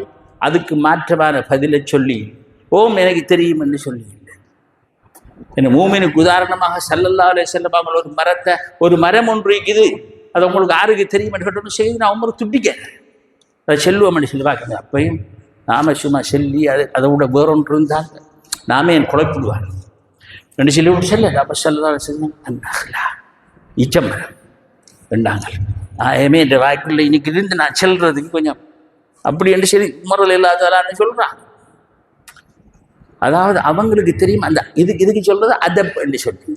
அதுக்கு மாற்றமான பதிலை சொல்லி எனக்கு தெரியும் என்று சொல்லி என்ன மூமினுக்கு உதாரணமாக ஸல்லல்லாஹு அலைஹி வஸல்லம் அவங்க ஒரு மரம் ஒன்று இருக்குது, அது உங்களுக்கு யாருக்கு தெரியும் என்று செய்து நான் உங்களுக்கு துப்பிக்க அதை செல்வோம்னு சொல்லி பார்க்குறது. அப்பையும் நாம சும்மா சொல்லி அதை விட வேறொன்று இருந்தாங்க நாமே என் குழப்பிடுவாங்க ரெண்டு சொல்லி விட்டு செல்ல. அப்போ ஸல்லல்லாஹு அலைஹி வஸல்லம் அண்ணாங்களா இச்சமரம் ரெண்டாங்க ஏமே என்ற வாய்க்குள்ள இன்னைக்கு இருந்து நான் செல்றதுக்கு கொஞ்சம் அப்படி என்று சொல்லி முறையில் இல்லாதவரான்னு சொல்கிறான். அதாவது அவங்களுக்கு தெரியும் அந்த இதுக்கு சொல்றது அதப் என்று சொல்லி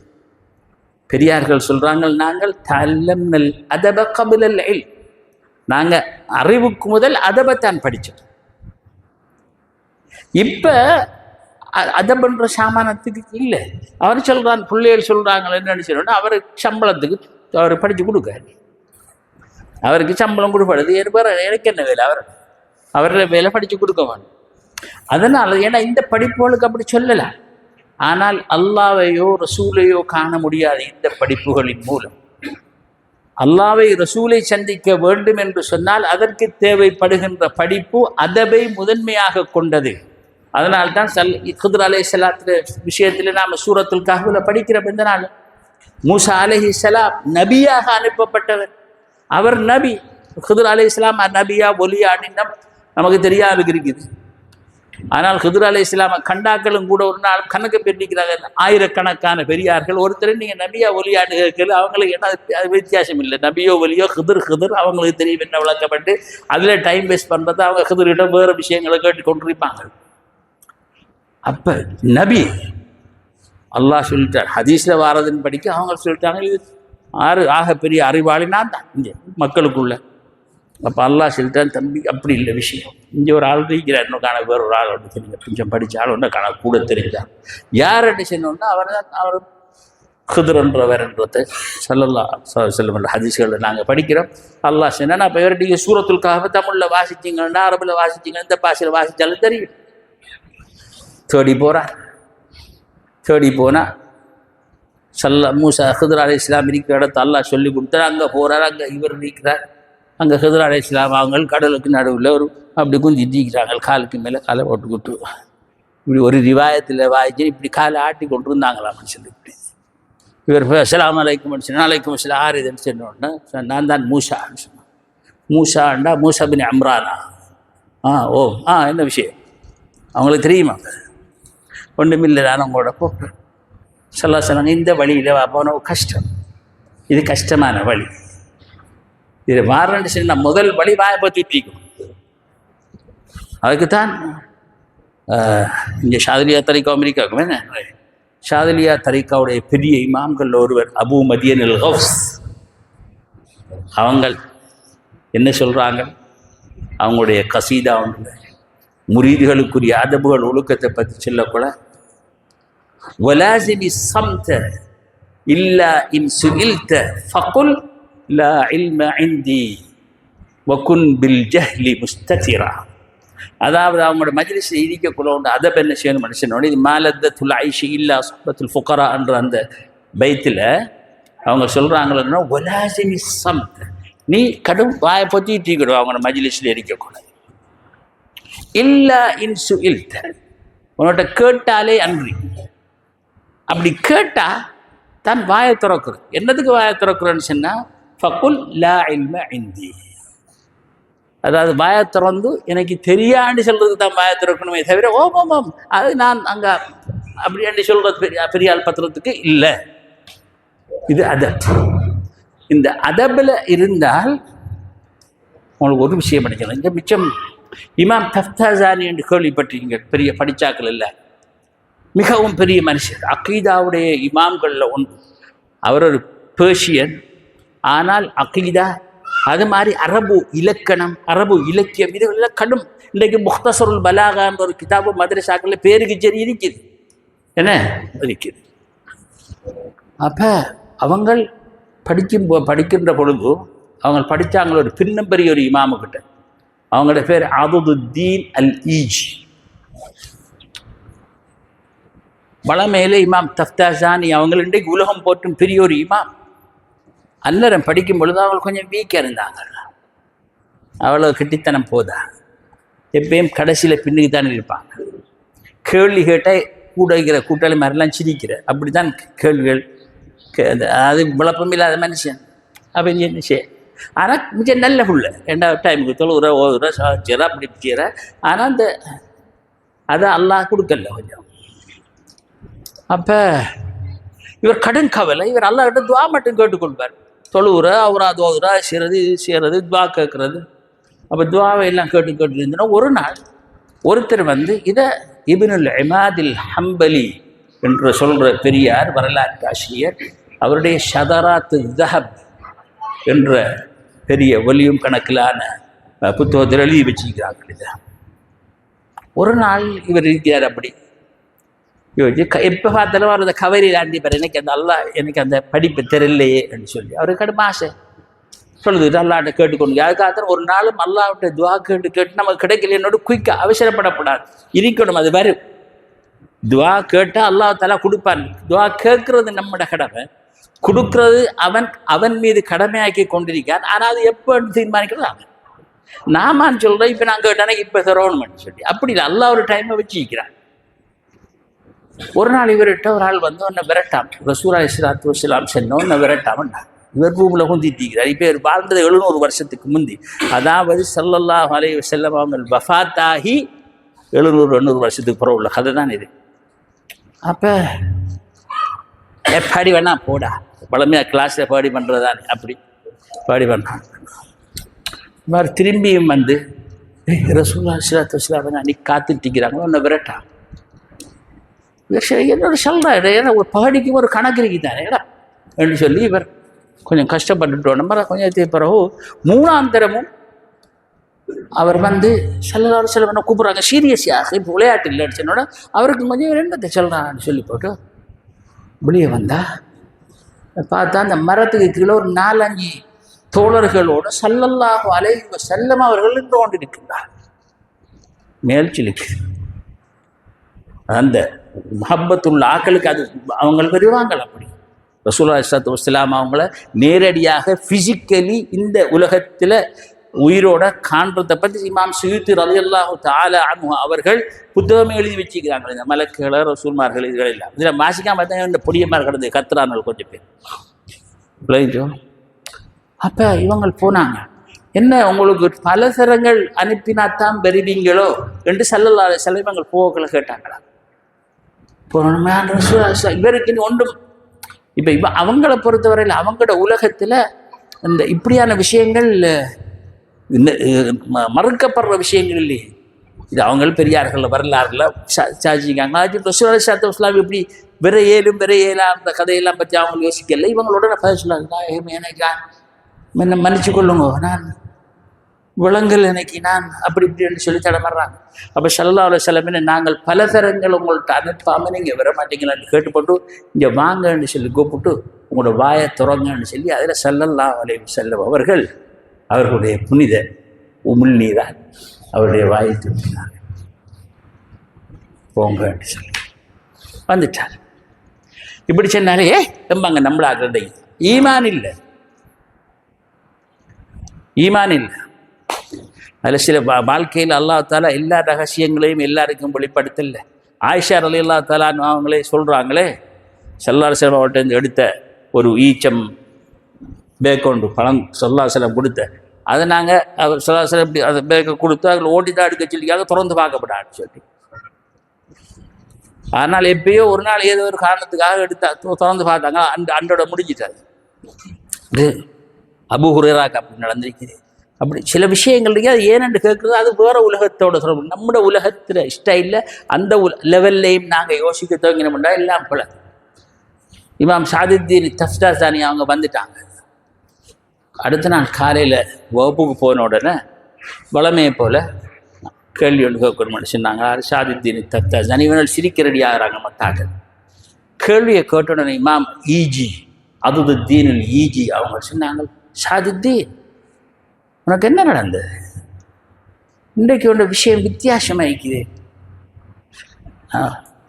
பெரியார்கள் சொல்றாங்க. நாங்கள் தல்லம்னல் அதப கபிலல் இல்ம், நாங்கள் அறிவுக்கு முதல் அதபத்தான் படித்தோம். இப்போ அதபன்ற சாமானத்துக்கு இல்லை. அவர் சொல்கிறான் பிள்ளைகள் சொல்கிறாங்க என்னன்னு சொல்லணும், அவருக்கு சம்பளத்துக்கு அவர் படித்து கொடுக்காரு, அவருக்கு சம்பளம் கொடுப்படுது. எனக்கு என்ன வேலை, அவரோட வேலை படித்து கொடுக்க வேணும். அதனால் ஏன்னா இந்த படிப்புகளுக்கு அப்படி சொல்லலாம். ஆனால் அல்லாவையோ ரசூலையோ காண முடியாது. இந்த படிப்புகளின் மூலம் அல்லாவை ரசூலை சந்திக்க வேண்டும் என்று சொன்னால் அதற்கு தேவைப்படுகின்ற படிப்பு அதபை முதன்மையாக கொண்டது. அதனால்தான் ஹித்ர் அலைஹிஸ்ஸலாத்து விஷயத்தில் நாம் சூரத்துல் கஹ்ஃபில் படிக்கிற இந்த நாள் மூசா அலைஹிஸ்ஸலாம் நபியாக அனுப்பப்பட்டவர். அவர் நபி. ஹித்ர் அலைஹிஸ்ஸலாம் நபியா ஒலியான்னு நமக்கு தெரியாது இருக்குது. ஆனால் ஹித்ர் அலைஹிஸ்ஸலாமை கண்டாக்களும் கூட ஒரு நாள் கணக்கு பெற்றிருக்கிறாங்க. ஆயிரக்கணக்கான பெரியார்கள் ஒருத்தர் நீங்கள் நபியா ஒலியான்னு கேட்கல, அவங்களுக்கு என்ன அது வித்தியாசம் இல்லை. நபியோ ஒலியோ ஹித்ர் அவங்களுக்கு தெரியும் என்ன விளக்கப்பட்டு அதில் டைம் வேஸ்ட் பண்ணுறதை அவங்க ஹித்ரிட்ட வேறு விஷயங்களை கேட்டு கொண்டிருப்பாங்க. அப்போ நபி அல்லாஹ் சொல்லிட்டார், ஹதீஸில் வாரதுன்னு படிக்க அவங்க சொல்லிட்டாங்க இது ஆக பெரிய அறிவாளி நான் தான் இங்கே மக்களுக்குள்ள. அப்போ அல்லாஹ் சொல்லிட்டான் தம்பி அப்படி இல்லை விஷயம். இங்கே ஒரு ஆள் இருக்கிறார், இன்னும் காண வேறு ஒரு ஆள் ஒன்று தெரியுங்க, கொஞ்சம் படித்த ஆள் ஒன்று காண கூட தெரிஞ்சார். யார் என்ன சொன்னோன்னா அவர் ஹித்ர்ன்றவர்ன்றதை ஸல்லல்லாஹு அலைஹி வஸல்லம் ஹதீஸ்களில் நாங்கள் படிக்கிறோம். அல்லாஹ் சொன்னா இப்போ இவர் நீங்கள் சூரத்துல் கஹ்ஃப் தமிழில் வாசிச்சிங்கன்னா அரபில் வாசிச்சிங்க இந்த பாஷையில் வாசித்தாலும் தெரியும். தேடி போனால் மூசா ஹிதர் அலைஹிஸ்ஸலாம் இருக்கிற இடத்த அல்லாஹ் சொல்லி கொடுத்தார். அங்கே போகிறார், அங்கே இவர் இருக்கிறார். அங்கே ஹிதர் அலைஹிஸ்ஸலாம் அவங்க கடலுக்கு நடுவில் ஒரு அப்படி குஞ்சிட்டு இருக்கிறாங்க, காலுக்கு மேலே காலை போட்டுக்கிட்டு. இப்படி ஒரு ரிவாயத்தில் வாய்ச்சி இப்படி காலை ஆட்டி கொண்டு இருந்தாங்களாம்னு சொல்லி இப்படி இவர் அஸ்ஸலாமு அலைக்கும் சொன்னால் அலைக்கும் அஸ்ஸலாம் ஆறு இதுன்னு சொன்னோடனே நான் தான் மூசான்னு சொன்னேன். மூசாண்டா மூசா பின் அம்ரானா? என்ன விஷயம் அவங்களுக்கு தெரியுமா? ஒன்றுமில்லை, நான் உங்களோட போகிறேன். சொன்னாங்க, இந்த வழியில் போன கஷ்டம், இது கஷ்டமான வழி, இது மாறன்னு சொன்ன முதல் வழி வாயை பற்றிக்கும். அதுக்குத்தான் இங்கே ஷாதிலியா தரிகா அமெரிக்காவுக்குமே ஷாதிலியா தரிகாவுடைய பெரிய இமாம்கள் ஒருவர் அபு மதியன் அல் கௌஸ். அவங்க என்ன சொல்கிறாங்க, அவங்களுடைய கசீதா ஒன்று முரீதுகளுக்குரிய அதபுகள் ஒழுக்கத்தை பற்றி சொல்லக்கூட, வலாசிமி சம்த இல்லா இன் சுஇல்த ஃபகுல் லா இல்ம இந்தி வகுன் பில் ஜஹ்லி முஸ்ததிரா. அதாவது அவங்களோட மஜ்லிஸில் இருக்கக்குள்ள உண்டு அதப் என்ன செய்யணும் மனுஷனோட இது மாலத்தத்துல் ஐஷி இல்லா சுஹ்பத்துல் ஃபுகரா என்ற அந்த பைத்தில் அவங்க சொல்கிறாங்களன்னா வலாசிமி சம்த, நீ கடும் வாயை பொத்திட்டு இருக்கணும் அவங்களோட மஜ்லிஸில் இருக்கக்கூடாது. இல்லா இன் சுஇல்த, உன்னோட கேட்டாலே அன்றி, அப்படி கேட்டால் தான் வாயை திறக்குறது. என்னதுக்கு வாயை திறக்குறேன்னு சொன்னால் ஃபகுல் லா இல்ம இந்தி, அதாவது வாயை திறந்து எனக்கு தெரியாண்டு சொல்கிறதுக்கு தான் வாயை திறக்கணுமே தவிர ஓம் அது நான் அங்கே அப்படியாண்டி சொல்கிறது பெரிய ஆள் பத்திரத்துக்கு இல்லை. இது அதப். இந்த அதபில் இருந்தால் உங்களுக்கு ஒரு விஷயம் படிக்கலாம். இந்த மிச்சம் இமாம் தஃப்தாசானி என்று கேள்விப்பட்டிருக்கீங்க, பெரிய படிச்சாக்கள் இல்லை, மிகவும் பெரிய மனுஷர், அகீதாவுடைய இமாம்களில் ஒன்று. அவர் ஒரு பேர்ஷியன், ஆனால் அகீதா அது மாதிரி அரபு இலக்கணம் அரபு இலக்கியம் இதுகளெல்லாம் கடும். இன்றைக்கு முக்தசருல் பலாகான்ற ஒரு கிதாபு மதரசாக்களில் பேருக்கு சரி இருக்குது, என்ன இருக்குது. அப்போ அவங்க படிக்கின்ற பொழுது அவங்க படித்தாங்க ஒரு பின்னம்பெரிய ஒரு இமாமுக்கிட்ட. அவங்களோட பேர் அபுதுத்தீன் அல் ஈஜி. வளமேலே இமாம் தஃப்தாசானி அவங்க இன்றைக்கு உலகம் போற்றும் பெரிய ஒரு இமாம். அன்னரம் படிக்கும் பொழுது அவங்க கொஞ்சம் வீக்காக இருந்தாங்க, அவ்வளோ கிட்டித்தனம் போதா, எப்பயும் கடைசியில் பின்னுக்கு தான் இருப்பாங்க. கேள்வி கேட்டால் கூட வைக்கிற கூட்டாளி மாதிரிலாம் சிரிக்கிற அப்படி தான் கேள்விகள். அது விளப்பம் இல்லாத மனுஷன். அப்போ என்ன செய்ய, ஆனால் மிச்சம் நல்ல புள்ள, ரெண்டாவது டைமுக்கு தொழுகிற ஓதுற சாச்சிற அப்படி செய்கிற. ஆனால் அந்த அதை அல்லாஹ் கொடுக்கல கொஞ்சம். அப்போ இவர் கடன் கவலை, இவர் அல்லாஹ்கிட்ட துவா மட்டும் கேட்டுக்கொள்வார். தொழுகிற அவரா தோதுரா செய்கிறது செய்கிறது துவா கேட்குறது. அப்போ துவாவை எல்லாம் கேட்டு இருந்தோன்னா ஒரு நாள் ஒருத்தர் இதை இப்னுல் இமாதில் ஹம்பலி என்று சொல்கிற பெரியார் வரலாற்று ஆசிரியர், அவருடைய ஷதராத்து தஹப் என்ற பெரிய ஒலியும் கணக்கிலான புத்தகத்தில் எழுதி வச்சிருக்கிறார்கள். இதை ஒரு நாள் இவர் இருக்கிறார், அப்படி எப்போ பார்த்தாலும் அவர் அந்த கவரியில் ஆண்டி பாரு, எனக்கு அந்த எனக்கு அந்த படிப்பு தெரியலையே என்று சொல்லி அவருக்கு கடும் ஆசை. சொல்லுது அல்லாட்ட கேட்டுக்கொண்டு அதுக்காக ஒரு நாளும் அல்லாஹ்விட்ட துவா கேட்டு நமக்கு கிடைக்கல என்னோட குயிக்காக அவசரப்படப்படாது இருக்கணும். அது வரும், துவா கேட்டால் அல்லாஹ் தஆலா கொடுப்பான். துவா கேட்கறது நம்மட கடமை, கொடுக்கறது அவன் மீது கடமையாக்கி கொண்டிருக்கான். ஆனால் அது எப்போ தீர்மானிக்கிறது அவன். நாமான்னு சொல்கிறேன், இப்போ நான் கேட்டானே இப்போ தரணும்னு சொல்லி அப்படி இல்லை, அல்லாஹ் ஒரு டைமை வச்சுக்கிறான். ஒரு நாள் இவர்கிட்ட ஒரு ஆள் ஒன்றை விரட்டாம், ரசூல் அலைஹிஸ்ஸலாத்து வஸ்ஸலாம் சொன்னோன்னு விரட்டாமன்னா இவர் ரூமில் குந்திட்டிக்கிறார். இப்போ இவர் வாழ்ந்தது 700 வருஷத்துக்கு முந்தி, அதாவது ஸல்லல்லாஹு அலைஹி வஸல்லம் அவங்க வஃபாத்தாகி 700-800 வருஷத்துக்கு பிறகு உள்ள கதை தான் இது. அப்போ பாடி வேணா போடா, பழமையாக கிளாஸில் பாடி பண்ணுறதானே, அப்படி பாடி பண்ணான். மாதிரி திரும்பியும் ரசூல் அலைஹிஸ்ஸலாத்து வஸ்ஸலாம் அன்றைக்கி காத்துட்டிக்கிறாங்க, ஒன்றை விரட்டான். என்னோட சொல்கிறாரு, ஏன்னா ஒரு பாடிக்கு ஒரு கணக்கு இருக்குதானே என்று சொல்லி இவர் கொஞ்சம் கஷ்டப்பட்டுட்டோம். நம்ம கொஞ்சம் பிறகு 3ஆம் தரமும் அவர் ஸல்லல்லாஹு அலைஹி வஸல்லம் கூப்பிட்றாங்க சீரியஸாக, இப்போ விளையாட்டு இல்லைன்னு சொன்னோட அவருக்கு கொஞ்சம் என்னத்தை சொல்கிறான்னு சொல்லி போட்டு வெளியே வந்தா பார்த்தா அந்த மரத்துக்கு கீழே ஒரு 4-5 தோழர்களோடு ஸல்லல்லாஹு அலைஹி வஸல்லம் அவர்கள் நின்று கொண்டு இருக்கின்றார். மேல் சிலுக்கு அந்த முஹப்பத்துள்ள ஆக்களுக்கு அது அவங்க வருவாங்க. அப்படி ரசூலுல்லாஹி ஸல்லல்லாஹு அலைஹி வஸல்லம் அவங்கள நேரடியாக ஃபிசிக்கலி இந்த உலகத்தில் உயிரோட காண்றதை பற்றி இமாம் சுயூத்தி ரலியல்லாஹு தஆலா அன்ஹு அவர்கள் புத்தகமே எழுதி வச்சுக்கிறாங்க. இந்த மலக்குகளை ரசூல்மார்கள் இதுகள் எல்லாம் இதில் மாசிக்காம பார்த்தா இந்த பொடியமாக கிடந்து கத்துறாங்க கொஞ்சம் பேர். அப்போ இவங்க போனாங்க, என்ன உங்களுக்கு பலசரங்கள் அனுப்பினாத்தான் பெறுவீங்களோ என்று ஸல்லல்லாஹு அலைஹி வஸல்லம் இவங்க போகல கேட்டாங்களா. இவருக்கு ஒன்றும் இப்போ அவங்கள பொறுத்தவரையில் அவங்களோட உலகத்தில் இந்த இப்படியான விஷயங்கள் மறுக்கப்படுற விஷயங்கள் இல்லையே. இது அவங்க பெரியார்கள் வரலாறுல சாதிச்சிருக்காங்க. ரசூலுல்லாஹி ஸல்லல்லாஹு அலைஹி வஸல்லம் இப்படி வேற ஏலாம் அந்த கதையெல்லாம் பற்றி அவங்க யோசிக்கல. இவங்களோட பதில் சொல்லாங்க, எனக்கு என்ன மன்னிச்சு கொள்ளுங்க, நான் விலங்கல் எனக்கு நான் அப்படி இப்படின்னு சொல்லி தடமாடுறாங்க. அப்போ ஸல்லல்லாஹு அலைஹி வஸல்லம் நாங்கள் பலதரங்கள் உங்கள்கிட்ட அனுப்பாமல் நீங்கள் வர மாட்டீங்களான்னு கேட்டுப்பட்டு இங்கே வாங்கன்னு சொல்லி கூப்பிட்டு உங்களோட வாயை துறங்கன்னு சொல்லி அதில் ஸல்லல்லாஹு அலைஹி வஸல்லம் அவர்கள் அவர்களுடைய புனித உமிழ்நீரால் அவருடைய வாயை திருப்பினார். போங்கன்னு சொல்லி வந்துட்டார். இப்படி சொன்னாலே எம்பாங்க நம்மளாக ஈமான் இல்லை, ஈமான் இல்லை. அதில் சில வாழ்க்கையில் அல்லாஹ் தாலா எல்லா ரகசியங்களையும் எல்லாருக்கும் வெளிப்படுத்தல. ஆயிஷா ரலியல்லாஹு தஆலா அவங்களே சொல்கிறாங்களே, ஸல்லல்லாஹு அலைஹி வஸல்லம் அவர்கிட்ட எடுத்த ஒரு ஈச்சம் பேக்கொண்டு பழம் ஸல்லல்லாஹு அலைஹி வஸல்லம் கொடுத்த அதை நாங்கள் அவர் ஸல்லல்லாஹு அலைஹி வஸல்லம் இப்படி அதை பேக்கை கொடுத்து அதில் ஓட்டி தான் எடுக்க சொல்லிக்காக திறந்து பார்க்கப்படான்னு சொல்லி. ஆனால் எப்பயோ ஒரு நாள் ஏதோ ஒரு காரணத்துக்காக எடுத்தா திறந்து பார்த்தாங்க, அன்றோட முடிஞ்சிட்டாரு. இது அபூ ஹுரைராக்கு அப்படி நடந்திருக்குது. அப்படி சில விஷயங்கள் இருக்கு, அது ஏனென்று கேட்குறது அது வேறு உலகத்தோட சொல்ல. நம்மளோட உலகத்தில் ஸ்டைலில் அந்த லெவல்லையும் நாங்கள் யோசிக்க துவங்கினோம்னா எல்லாம் போல. இமாம் ஷாதுத்தீன் தஃப்தாசானி அவங்க வந்துட்டாங்க. அடுத்த நாள் காலையில் வகுப்புக்கு போன உடனே வளமையை போல் கேள்வி ஒன்று கேட்கணும்னு சொன்னாங்க. ஷாதுத்தீன் தஃப்தாசானி இவனால் சிரிக்க ரெடி ஆகிறாங்க மத்தாக்கள். கேள்வியை கேட்ட உடனே இமாம் ஈஜி அதுதீனில் ஈஜி அவங்க சொன்னாங்க, ஷாதுத்தீன் உனக்கு என்ன நடந்தது? இன்றைக்கு ஒன்ற விஷயம் வித்தியாசமாக இருக்குது.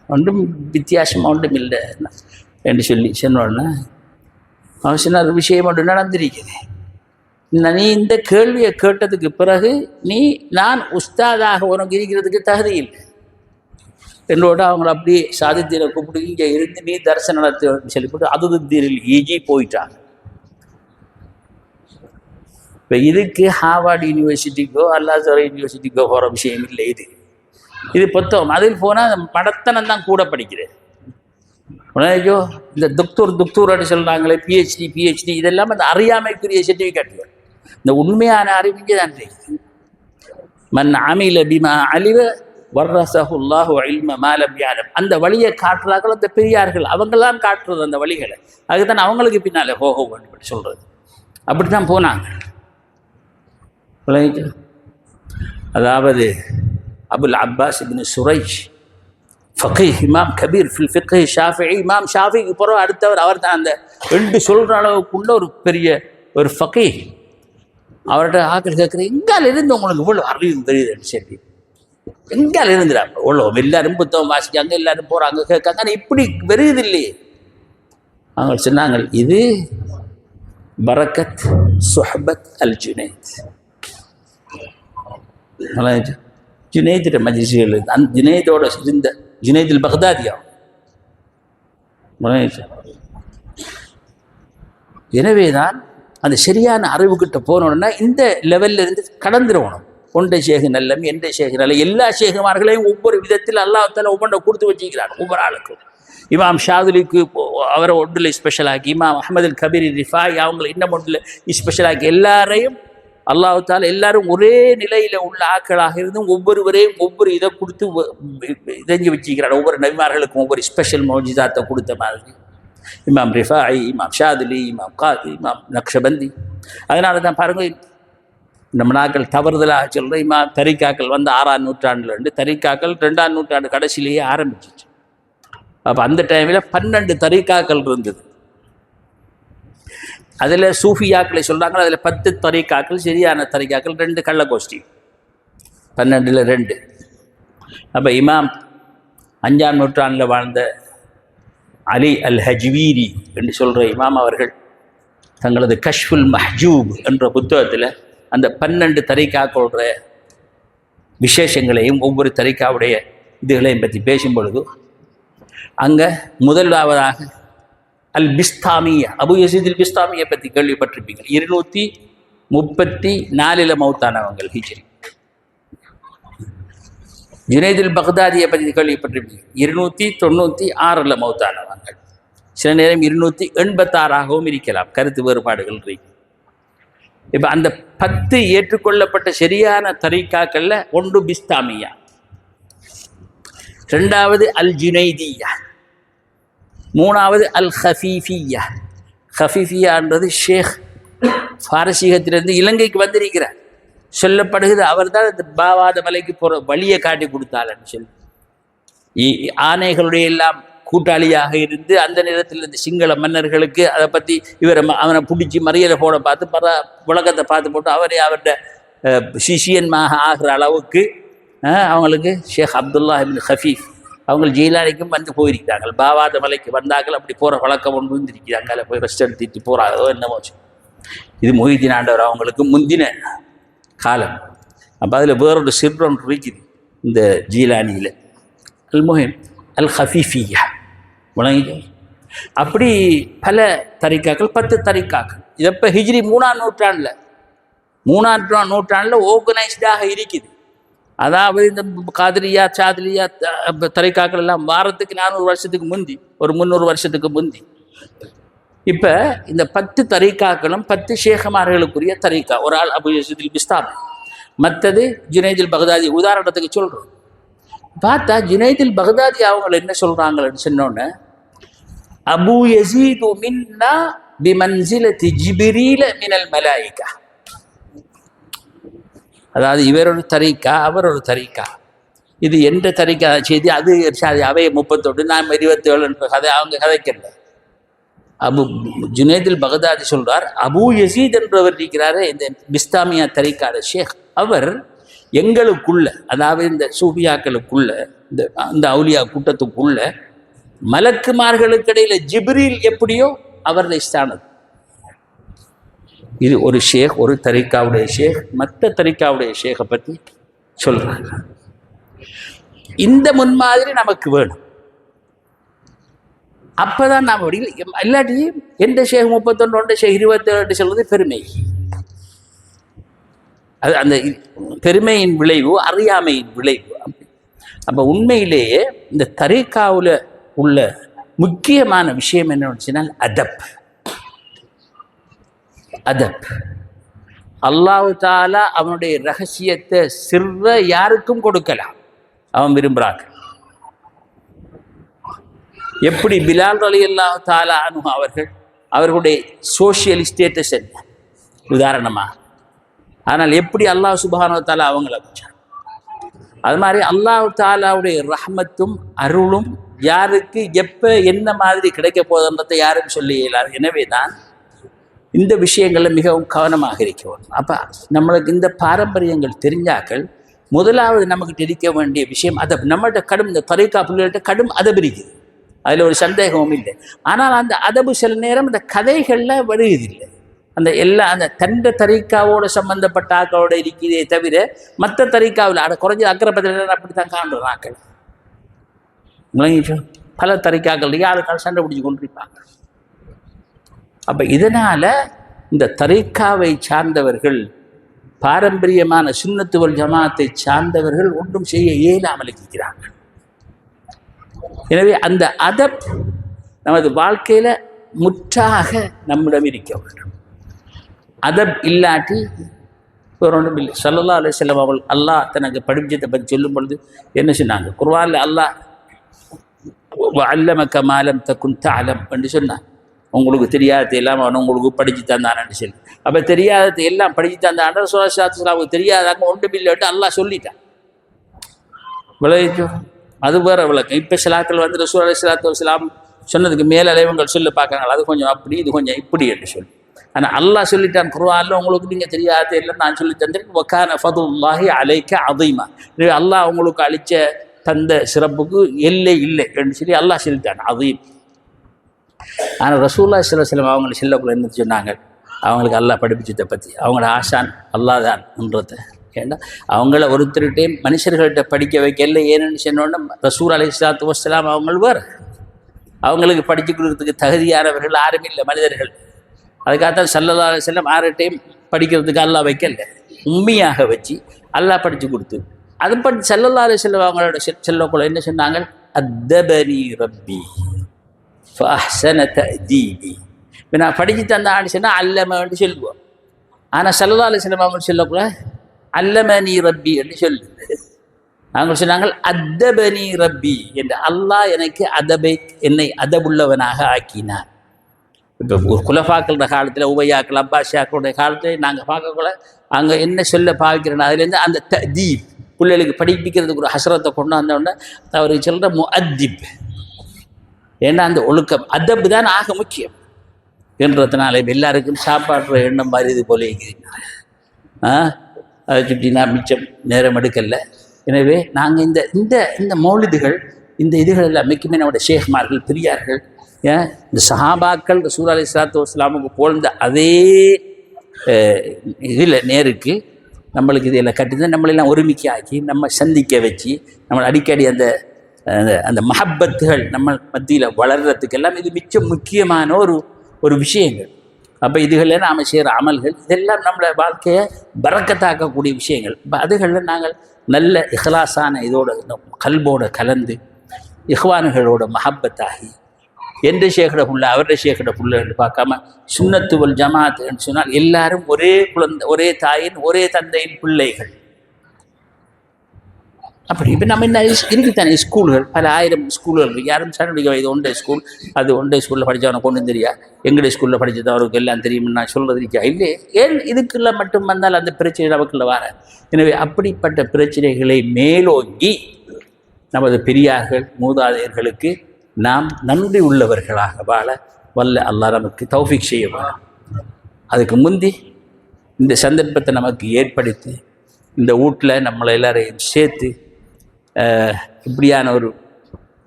ஒன்றும் வித்தியாசமாக ஒன்றும் இல்லை என்று சொல்லி சொன்னோடனே அவன் சொன்ன விஷயம் ஒன்று நடந்திருக்குது. நீ இந்த கேள்வியை கேட்டதுக்கு பிறகு நான் உஸ்தாதாக உனக்கு இருக்கிறதுக்கு தகுதி இல்லை என்னோட அவங்கள அப்படியே ஷாதுத்தீனை கூப்பிட்டு இங்கே இருந்து நீ தரிசனம் நடத்தி சொல்லிவிட்டு அதுதீனில் ஈஜி போயிட்டாங்க. இப்போ இதுக்கு ஹார்வர்ட் யூனிவர்சிட்டிக்கோ அல்லாஹ் யூனிவர்சிட்டிக்கோ போகிற விஷயம் இல்லை. இது புத்தகம் அதில் போனால் மடத்தனம் தான் கூட படிக்கிறேன். உனக்கோ இந்த துக்தூர்னு சொல்கிறாங்களே பிஹெச்டி இதெல்லாம் அந்த அறியாமைக்குரிய சர்டிஃபிகேட். இந்த உண்மையான அறிவிங்க தான் மன் அமில பிமா அலிவ வர்ரஸஹுல்லாஹு இல்ம மா லம் யஅலம். அந்த வழியை காட்டுறார்கள் அந்த பெரியார்கள், அவங்கெல்லாம் காட்டுறது அந்த வழிகளை. அதுதான் அவங்களுக்கு பின்னாலே போக சொல்கிறது. அப்படி தான் போனாங்க. அதாவது அபுல் அப்பாஸ் இப்னு சுரைஜ் ஃபகீஹ் இமாம் கபீர் ஃபில் ஃபிக்ஹ் ஷாஃபிஈ. இமாம் ஷாஃபிக்கு பிறகு அடுத்தவர் அவர் தான். அந்த ரெண்டு சொல்கிற அளவுக்குள்ள ஒரு பெரிய ஒரு ஃபகீஹ். அவர்கிட்ட ஆக்கள் கேட்குறேன், எங்கால இருந்து உங்களுக்கு இவ்வளோ அறிவு தெரியுதுன்னு சொல்லி. எங்கால இருந்துடாங்க இவ்வளோ எல்லாரும் புத்தகம் வாசிக்காங்க, எல்லாரும் போகிறாங்க கேட்காங்க, ஆனால் இப்படி வருது இல்லையே. அவங்க சொன்னாங்க, இது பரக்கத் சுஹபத் அல் ஜுனைத். ஜுனைதிட மஜ்லிஸ்கள் அந்த ஜுனைதோட இருந்த ஜுனைதில் பக்தாதியா. எனவே தான் அந்த சரியான அறிவுக்கிட்ட போனோன்னா இந்த லெவலில் இருந்து கடந்துடணும். ஒன்றை ஷேகு நல்லம் என்ற ஷேகு நல்ல எல்லா ஷேகுமார்களையும் ஒவ்வொரு விதத்தில் அல்லாஹ் தஆலா ஒவ்வொன்றை கொடுத்து வச்சுக்கிறான் ஒவ்வொரு ஆளுக்கும். இமாம் ஷாதுலிக்கு அவரை ஒன்றில் ஸ்பெஷலாக்கி, இமாம் அஹமது அல் கபீர் ரிஃபாய் அவங்களை இன்னும் ஒன்றில் ஸ்பெஷலாக்கி, எல்லாரையும் அல்லாஹ் தஆலா எல்லாரும் ஒரே நிலையில் உள்ள ஆட்களாக இருந்தும் ஒவ்வொருவரையும் ஒவ்வொரு இதை கொடுத்து இதைஞ்சு வச்சுக்கிறார். ஒவ்வொரு நபிமார்களுக்கும் ஒவ்வொரு ஸ்பெஷல் மௌஜிதாத்தை கொடுத்த மாதிரி இமாம் ரிஃபாய், இமாம் ஷாதுலி, இமாம் காதி, இமாம் நக்ஷபந்தி. அதனால தான் பாருங்கள், நம்ம நாட்கள் தவறுதலாக சொல்கிற இமாம் தரிகாக்கள் வந்து 6ஆம் நூற்றாண்டுலேருந்து தரிகாக்கள் 2ஆம் நூற்றாண்டு கடைசியிலேயே ஆரம்பிச்சிச்சு. அப்போ அந்த டைமில் 12 தரிகாக்கள் இருந்தது. அதில் சூஃபியாக்களை சொல்கிறாங்க, அதில் 10 தரிகாக்கள் சரியான தரிகாக்கள், 2 கள்ளகோஷ்டி, 12ல் 2. அப்போ இமாம் 5ஆம் நூற்றாண்டில் வாழ்ந்த அலி அல் ஹஜ்வீரி என்று சொல்கிற இமாம் அவர்கள் தங்களது கஷ்ஃபுல் மஹ்ஜூப் என்ற புத்தகத்தில் அந்த 12 தரிகாக்களுடைய விசேஷங்களையும் ஒவ்வொரு தரிகாவுடைய இதுகளையும் பற்றி பேசும் பொழுது அங்கே முதலாவதாக அல் பிஸ்தாமியா, அபு யசீத் அல் பிஸ்தாமியை பற்றி கேள்விப்பட்டிருப்பீங்க. 234 மௌத்தானவங்கள் ஹிஜ்ரி. ஜுனைதுல் பக்தாதியை பற்றி கேள்விப்பட்டிருப்பீங்க. 296 மௌத்தானவங்கள். சில நேரம் 286ஆகவும் இருக்கலாம், கருத்து வேறுபாடுகள் இருக்கு. இப்போ அந்த 10 ஏற்றுக்கொள்ளப்பட்ட சரியான தரீக்காக்கள்ல ஒன்று பிஸ்தாமியா, ரெண்டாவது அல் ஜுனைதியா, மூணாவது அல் ஹஃபீஃபியா. ஹஃபீஃபியான்றது ஷேக் பாரசீகத்திலிருந்து இலங்கைக்கு வந்திருக்கிறார். சொல்லப்படுகிறது அவர் தான் இந்த பாவாத மலைக்கு போகிற வழியை காட்டி கொடுத்தாள்னு சொல்லி. ஆணைகளுடைய எல்லாம் கூட்டாளியாக இருந்து அந்த நேரத்தில் இந்த சிங்கள மன்னர்களுக்கு அதை பற்றி அவனை பிடிச்சி மறியலை போட பார்த்து விளக்கத்தை பார்த்து போட்டு அவருடைய சிஷியன்மாக ஆகிற அளவுக்கு அவங்களுக்கு ஷேக் அப்துல்லா இப்னு ஹஃபீஃப் அவங்க ஜெயிலானிக்கும் வந்து போயிருக்கிறாங்க. பாவாத மலைக்கு வந்தார்கள், அப்படி போகிற வழக்கம் ஒன்று இருந்திருக்கிறாங்க. அதில் போய் ரெஸ்ட் எடுத்துட்டு போகிறாங்களோ என்னமோ. இது மொஹிதீன் ஆண்டவர் அவங்களுக்கு முந்தின காலம். அப்போ அதில் வேறொரு சிறுவன் இருக்குது இந்த ஜீலானியில், அல் முஹிம் அல் ஹஃபீஃபியா வழங்கி. அப்படி பல தரிக்காக்கள், 10 தரிக்காக்கள். இது இப்போ ஹிஜ்ரி 3ஆம் நூற்றாண்டில் ஆர்கனைஸ்டாக இருக்குது. அதாவது இந்த காதிரியா சாதிலியா தரிக்காக்கள் எல்லாம் வாரத்துக்கு 400 வருஷத்துக்கு முந்தி, ஒரு 300 வருஷத்துக்கு முந்தி. இப்போ இந்த 10 தரிக்காக்களும் 10 ஷேഖமார்களுக்குரிய தரிக்கா. ஒரு ஆள் அபு யசீத் அல் பிஸ்தாமி, மற்றது ஜுனைதுல் பக்தாதி. உதாரணத்துக்கு சொல்கிறோம், பார்த்தா ஜுனைதுல் பக்தாதி அவங்க என்ன சொல்கிறாங்கன்னு சொன்னோன்னே, அபு யசீது மின்னா பிமன்சிலதி ஜிப்ரீல மினல் மலாயிகா. அதாவது இவர் ஒரு தரிக்கா, அவர் ஒரு தரிக்கா. இது எந்த தரிக்கா செய்தி? அது அவை 31, நாம் 27 என்ற கதை அவங்க கதைக்கல. ஜுனைதுல் பக்தாதி சொல்றார், அபு யசீத் என்றவர் இருக்கிறாரு இந்த பிஸ்தாமியா தரிக்காத ஷேக், அவர் எங்களுக்குள்ள, அதாவது இந்த சூஃபியாக்களுக்குள்ள, இந்த அவுலியா கூட்டத்துக்குள்ள மலக்குமார்களுக்கு இடையில ஜிப்ரீல் எப்படியோ அவருடைய ஸ்தானது. இது ஒரு ஷேக், ஒரு தரிக்காவுடைய ஷேக் மற்ற தரிக்காவுடைய ஷேக்கை பற்றி சொல்றாங்க. இந்த முன்மாதிரி நமக்கு வேணும். அப்பதான் நாம் இல்லாட்டியும் எந்த ஷேக் 31, ஷேக் 27 சொல்றது பெருமை. அது அந்த பெருமையின் விளைவு, அறியாமையின் விளைவு. அப்போ உண்மையிலேயே இந்த தரிக்காவில் உள்ள முக்கியமான விஷயம் என்னன்னு சொன்னால் அதப். அல்லாஹ் தஆலா அவனுடைய ரகசியத்தை சிர்ர யாருக்கும் கொடுக்கலாம், அவன் விரும்புகிறாங்க. எப்படி பிலால் ரலியல்லாஹு தஆலா அன்ஹு அவர்களுடைய சோஷியல் ஸ்டேட்டஸ் என்ன உதாரணமாக. ஆனால் எப்படி அல்லாஹ் சுப்ஹானஹு வ தஆலா அவங்கள வச்சான், அது மாதிரி அல்லாஹ் தஆலாவுடைய ரஹ்மத்தும் அருளும் யாருக்கு எப்போ என்ன மாதிரி கிடைக்க போதுன்றதை யாரும் சொல்லி இயலாது. எனவே தான் இந்த விஷயங்களில் மிகவும் கவனமாக இருக்கணும். அப்போ நம்மளுக்கு இந்த பாரம்பரியங்கள் தெரிஞ்சாக்கள் முதலாவது நமக்கு தெரிவிக்க வேண்டிய விஷயம் அதப். நம்மள்கிட்ட கடும், இந்த தரீக்கா பிள்ளைகள்கிட்ட கடும் அதப் இருக்குது, அதில் ஒரு சந்தேகமும் இல்லை. ஆனால் அந்த அதபு சில நேரம் இந்த கதைகளில் வருவதில்லை. அந்த தண்ட தரீக்காவோட சம்பந்தப்பட்ட ஆக்களோட இருக்கிறதே தவிர மற்ற தரீக்காவில் குறைஞ்ச அக்கரப்பத்தில் அப்படித்தான் காண்ற ஆக்கள் பல தரீக்காக்கள் யாருக்கால் சண்டை பிடிச்சி கொண்டிருப்பாங்க. அப்போ இதனால் இந்த தரீக்காவை சார்ந்தவர்கள், பாரம்பரியமான சுன்னத்து வல் ஜமாத்தை சார்ந்தவர்கள் ஒன்றும் செய்ய இயலாமல் இருக்கிறார்கள். எனவே அந்த அதப் நமது வாழ்க்கையில் முற்றாக நம்மிடம் இருக்க வேண்டும். அதப் இல்லாட்டி ஒரு ஒன்றும் இல்லை. ஸல்லல்லாஹு அலைஹி வஸல்லம் அவர்கள் அல்லாஹ் தனக்கு படிச்சதை பற்றி சொல்லும் பொழுது என்ன சொன்னாங்க? குர்ஆனில் அல்லாஹ் வஅல்லமக மா லம் தகுன் தஅலம் என்று சொன்னான். உங்களுக்கு தெரியாதது எல்லாம் அவன் உங்களுக்கு படித்து தந்தான்னு சொல்லி. அப்போ தெரியாதது எல்லாம் படித்து தந்தாண்ட ரசூலுல்லாஹி ஸல்லல்லாஹு அலைஹி வஸல்லம் தெரியாதாங்க ஒன்றும் இல்லைட்டு அல்லாஹ் சொல்லிட்டான். விளக்கம் அது வேற விளக்கம். இப்போ சிலாக்கள் வந்து ரசூலுல்லாஹி ஸல்லல்லாஹு அலைஹி வஸல்லம் சொன்னதுக்கு மேல் அலைவங்கள் சொல்ல பார்க்குறாங்க, அது கொஞ்சம் அப்படி இது கொஞ்சம் இப்படி என்று சொல்லி. ஆனால் அல்லாஹ் சொல்லிட்டான் குர்ஆனில், உங்களுக்கு நீங்கள் தெரியாதது இல்லை நான் சொல்லி தந்திருக்கேன். வகான ஃபதுல்லாஹி அலைக அதீமா. அல்லாஹ் உங்களுக்கு அளித்த தந்த சிறப்புக்கு எல்லை இல்லை என்று சொல்லி அல்லாஹ் சொல்லிட்டான். அதீம் ஆனால் ரசூலுல்லாஹி ஸல்லல்லாஹு அலைஹி வஸல்லம் அவங்களை செல்லக்குள்ள என்ன சொன்னாங்க, அவங்களுக்கு அல்லாஹ் படிப்பிச்சதை பற்றி அவங்களோட ஆசான் அல்லாஹ் தான்ன்றதை. ஏன்னா அவங்கள ஒருத்தருகிட்டையும் மனுஷர்கள்ட்ட படிக்க வைக்கல. ஏன்னு சொன்னோன்னா ரசூல் அலைஹிஸ்ஸலாத்து வஸ்ஸலாம் அவங்க வேறு, அவங்களுக்கு படித்து கொடுக்கறதுக்கு தகுதியானவர்கள் யாரும் இல்லை மனிதர்கள். அதுக்காகத்தான் ஸல்லல்லாஹு அலைஹி வஸல்லம் யார்கிட்டையும் படிக்கிறதுக்கு அல்லாஹ் வைக்கல, உண்மையாக வச்சு அல்லாஹ் படித்து கொடுத்து அது படி ஸல்லல்லாஹு அலைஹி வஸல்லம் அவங்களோட செல்லக்குள்ள என்ன சொன்னாங்க, அத்தபனி ரப்பி ஃபஅஹ்ஸன தஅதீபி. இப்போ நான் படித்து தந்த ஆடிச்சுன்னா அல்லமன்னு சொல்லுவோம். ஆனால் ஸல்லல்லாஹு அலைஹி வஸல்லம் அவங்க சொல்லக்குள்ள அல்லமனி ரப்பி என்று சொல்லு. அவங்க சொன்னாங்க அத்தபனி ரப்பி என்று, அல்லாஹ் எனக்கு என்னை அதபுள்ளவனாக ஆக்கினார். இப்போ ஒரு குலஃபாக்களோட காலத்தில், உபையாக்கள் அப்பாஷாக்களுடைய காலத்தில் நாங்கள் பார்க்கக்குள்ள அங்கே என்ன சொல்ல பாவிக்கிறோன்னா அதுலேருந்து அந்த ததீப் பிள்ளைகளுக்கு படிப்பிக்கிறதுக்கு ஒரு ஹசரத்தை கொண்டு வந்தோடனே அவருக்கு சொல்கிற முஅத்திப். ஏன்னா அந்த ஒழுக்கம் அதப்பு தான் ஆக முக்கியம் என்றதுனால எல்லாருக்கும் சாப்பாடுற எண்ணம் மாதிரி இது போல இருக்குது. அதை சுற்றி நான் மிச்சம் நேரம் எடுக்கல. எனவே நாங்கள் இந்த இந்த இந்த மௌலிதுகள் இந்த இதுகள் எல்லாம் மிக்கமே நம்முடைய ஷேக்மார்கள் பெரியார்கள் இந்த சஹாபாக்கள் ரசூல் அலைஹிஸ்ஸலாத்து வஸ்ஸலாமுக்கு போழ்ந்த அதே இதில் நேருக்கு நம்மளுக்கு இதில் கட்டிதான் நம்மளெல்லாம் ஒருமிக்க ஆக்கி நம்ம சந்திக்க வச்சு நம்மளை அடிக்கடி அந்த அந்த மஹப்பத்துகள் நம்ம மத்தியில் வளர்கிறதுக்கெல்லாம் இது மிச்சம் முக்கியமான ஒரு விஷயங்கள். அப்போ இதுகளில் நாம் செய்கிற அமல்கள் இதெல்லாம் நம்மளை வாழ்க்கையை பறக்கத்தாக்கக்கூடிய விஷயங்கள். இப்போ அதுகளில் நாங்கள் நல்ல இஹ்லாஸான இதோட கல்போடு கலந்து இஹ்வான்களோட மஹப்பத்தாகி எந்த ஷேக்கட புள்ள அவருடைய ஷேக்கட புள்ள என்று பார்க்காம சுன்னத்துவல் ஜமாத் என்று சொன்னால் எல்லாரும் ஒரே குழந்தை, ஒரே தாயின் ஒரே தந்தையின் பிள்ளைகள். அப்படி இப்போ நம்ம என்ன இருக்குத்தானே ஸ்கூல்கள், பல ஆயிரம் ஸ்கூல்கள் இருக்குது. யாரும் சார் இது ஒன்றே ஸ்கூல், அது ஒன்றே ஸ்கூலில் படித்தவனை கொண்டு தெரியா, எங்களுடைய ஸ்கூலில் படித்தது அவருக்கு எல்லாம் தெரியும்னு நான் சொல்கிறது இருக்கா இல்லை. ஏன் இதுக்குள்ள மட்டும் வந்தால் அந்த பிரச்சனை நமக்குள்ள வர. எனவே அப்படிப்பட்ட பிரச்சனைகளை மேலோங்கி நமது பெரியார்கள் மூதாதையர்களுக்கு நாம் நன்றி உள்ளவர்களாக வாழ வல்ல அல்லாஹ் நமக்கு தௌஃபீக் செய்ய வேணும். அதுக்கு முந்தி இந்த சந்தர்ப்பத்தை நமக்கு ஏற்படுத்தி இந்த வீட்டில் நம்மளை எல்லாரையும் சேர்த்து இப்படியான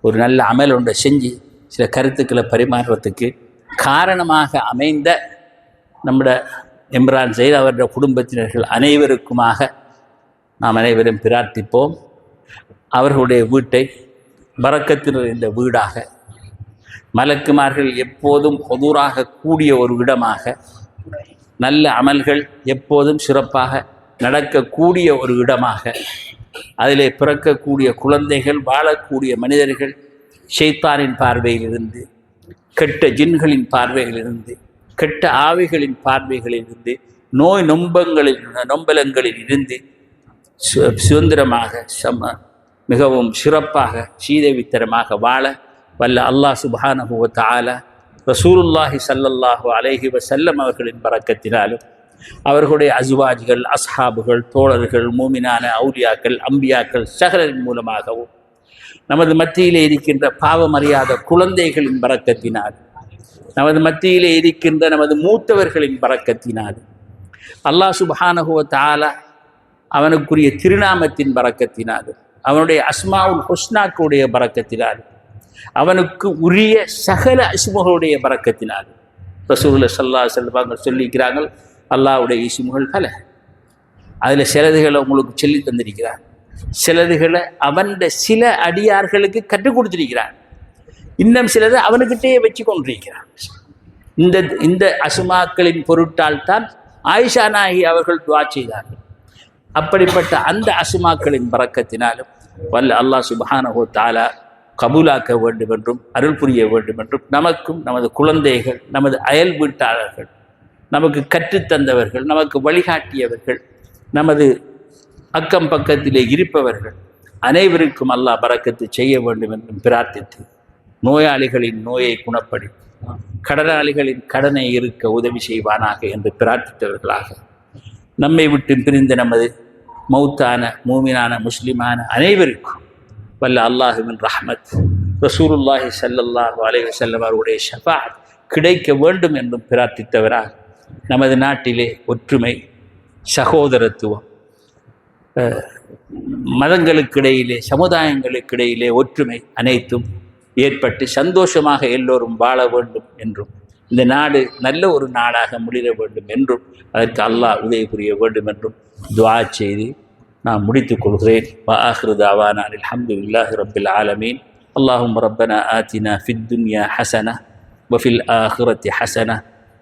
ஒரு நல்ல அமல் ஒன்றை செஞ்சு சில கருத்துக்களை பரிமாறுறதுக்கு காரணமாக அமைந்த நம்முடைய இம்ரான் சையத் அவருடைய குடும்பத்தினர்கள் அனைவருக்குமாக நாம் அனைவரும் பிரார்த்திப்போம். அவர்களுடைய வீட்டை பரக்கத்தினர் இந்த வீடாக, மலக்குமார்கள் எப்போதும் ஹுதூராக கூடிய ஒரு இடமாக, நல்ல அமல்கள் எப்போதும் சிறப்பாக நடக்கக்கூடிய ஒரு இடமாக, அதிலே பிறக்கக்கூடிய குழந்தைகள் வாழக்கூடிய மனிதர்கள் ஷைத்தானின் பார்வையிலிருந்து, கெட்ட ஜின்களின் பார்வைகளிலிருந்து, கெட்ட ஆவிகளின் பார்வைகளிலிருந்து, நோய் நொம்பலங்களில் இருந்து சுதந்திரமாக மிகவும் சிறப்பாக சீதேவித்தரமாக வாழ வல்ல அல்லாஹ் சுப்ஹானஹு வ தஆலா ரசூலுல்லாஹி ஸல்லல்லாஹு அலைஹி வஸல்லம் அவர்களின் பரக்கத்தினாலும் அவர்களுடைய அஸ்வாஜ்கள், அஸ்ஹாபுகள், தோழர்கள், மூமினான அவுலியாக்கள், அம்பியாக்கள் சகலரின் மூலமாகவும் நமது மத்தியிலே இருக்கின்ற பாவமறியாத குழந்தைகளின் பரக்கத்தினால், நமது மத்தியிலே இருக்கின்ற நமது மூத்தவர்களின் பரக்கத்தினால், அல்லாஹ் சுப்ஹானஹு வ தஆலா அவனுக்குரிய திருநாமத்தின் பரக்கத்தினால், அவனுடைய அஸ்மாவுல் ஹுஸ்னாக்குடைய பரக்கத்தினால், அவனுக்கு உரிய சகல இஸ்முகளுடைய பரக்கத்தினால், ரசூலுல்லாஹி ஸல்லல்லாஹு அலைஹி வஸல்லம் சொல்லியிருக்கிறார்கள், அல்லாஹ்வுடைய இஸ்முகள் பல, அதில் சிலதுகளை உங்களுக்கு சொல்லி தந்திருக்கிறார், சிலதுகளை அவன் சில அடியார்களுக்கு கற்றுக் கொடுத்திருக்கிறான், இன்னும் சிலது அவனுக்கிட்டே வச்சு கொண்டிருக்கிறான். இந்த அஸ்மாக்களின் பொருட்டால் தான் ஆயிஷா நாயகி அவர்கள் துஆ செய்தார்கள். அப்படிப்பட்ட அந்த அஸ்மாக்களின் பரக்கத்தினாலும் வல்ல அல்லாஹ் சுப்ஹானஹு வ தஆலா கபூலாக்க வேண்டும் என்றும் அருள் புரிய வேண்டும் என்றும் நமக்கும் நமது குழந்தைகள், நமது அயல் வீட்டாளர்கள், நமக்கு கற்றுத்தந்தவர்கள், நமக்கு வழிகாட்டியவர்கள், நமது அக்கம் பக்கத்திலே இருப்பவர்கள் அனைவருக்கும் அல்லாஹ் பரக்கத்து செய்ய வேண்டும் என்றும் பிரார்த்தித்து, நோயாளிகளின் நோயை குணப்படுத்தி, கடனாளிகளின் கடனை இருக்க உதவி செய்வானாக என்று பிரார்த்தித்தவர்களாக, நம்மை விட்டு பிரிந்த நமது மௌத்தான மூமினான முஸ்லிமான அனைவருக்கும் வல்ல அல்லாஹுவின் ரஹ்மத், ரசூலுல்லாஹி ஸல்லல்லாஹு அலைஹி வஸல்லம் அவருடைய ஷஃபாஅத் கிடைக்க வேண்டும் என்றும் பிரார்த்தித்தவராக, நமது நாட்டிலே ஒற்றுமை, சகோதரத்துவம், மதங்களுக்கிடையிலே, சமுதாயங்களுக்கிடையிலே ஒற்றுமை அனைத்தும் ஏற்பட்டு சந்தோஷமாக எல்லோரும் வாழ வேண்டும் என்றும் இந்த நாடு நல்ல ஒரு நாடாக முடிர வேண்டும் என்றும் அதற்கு அல்லாஹ் உதவி புரிய வேண்டும் என்றும் துஆ செய்து நான் முடித்துக் கொள்கிறேன். வஆகிரு தஅவானா அல்ஹம்துலில்லாஹி ரப்பில் ஆலமீன். அல்லாஹும்ம ரப்பனா ஆத்தினா ஃபித் துன்யா ஹஸன வஃபில் ஆখিরাতি ஹஸன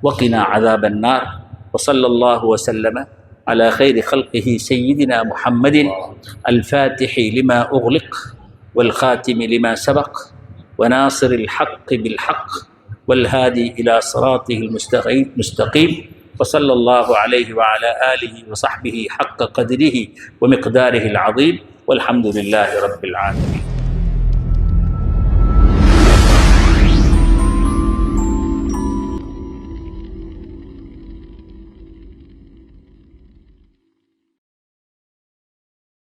வகினா அஸாபன் நார். வஸல்லல்லாஹு வஸல்லம على خير خلقه سيدنا محمد الفاتح لما أغلق والخاتم لما سبق وناصر الحق بالحق والهادي إلى صراطه المستقيم. وصلى الله عليه وعلى آله وصحبه حق قدره ومقداره العظيم والحمد لله رب العالمين.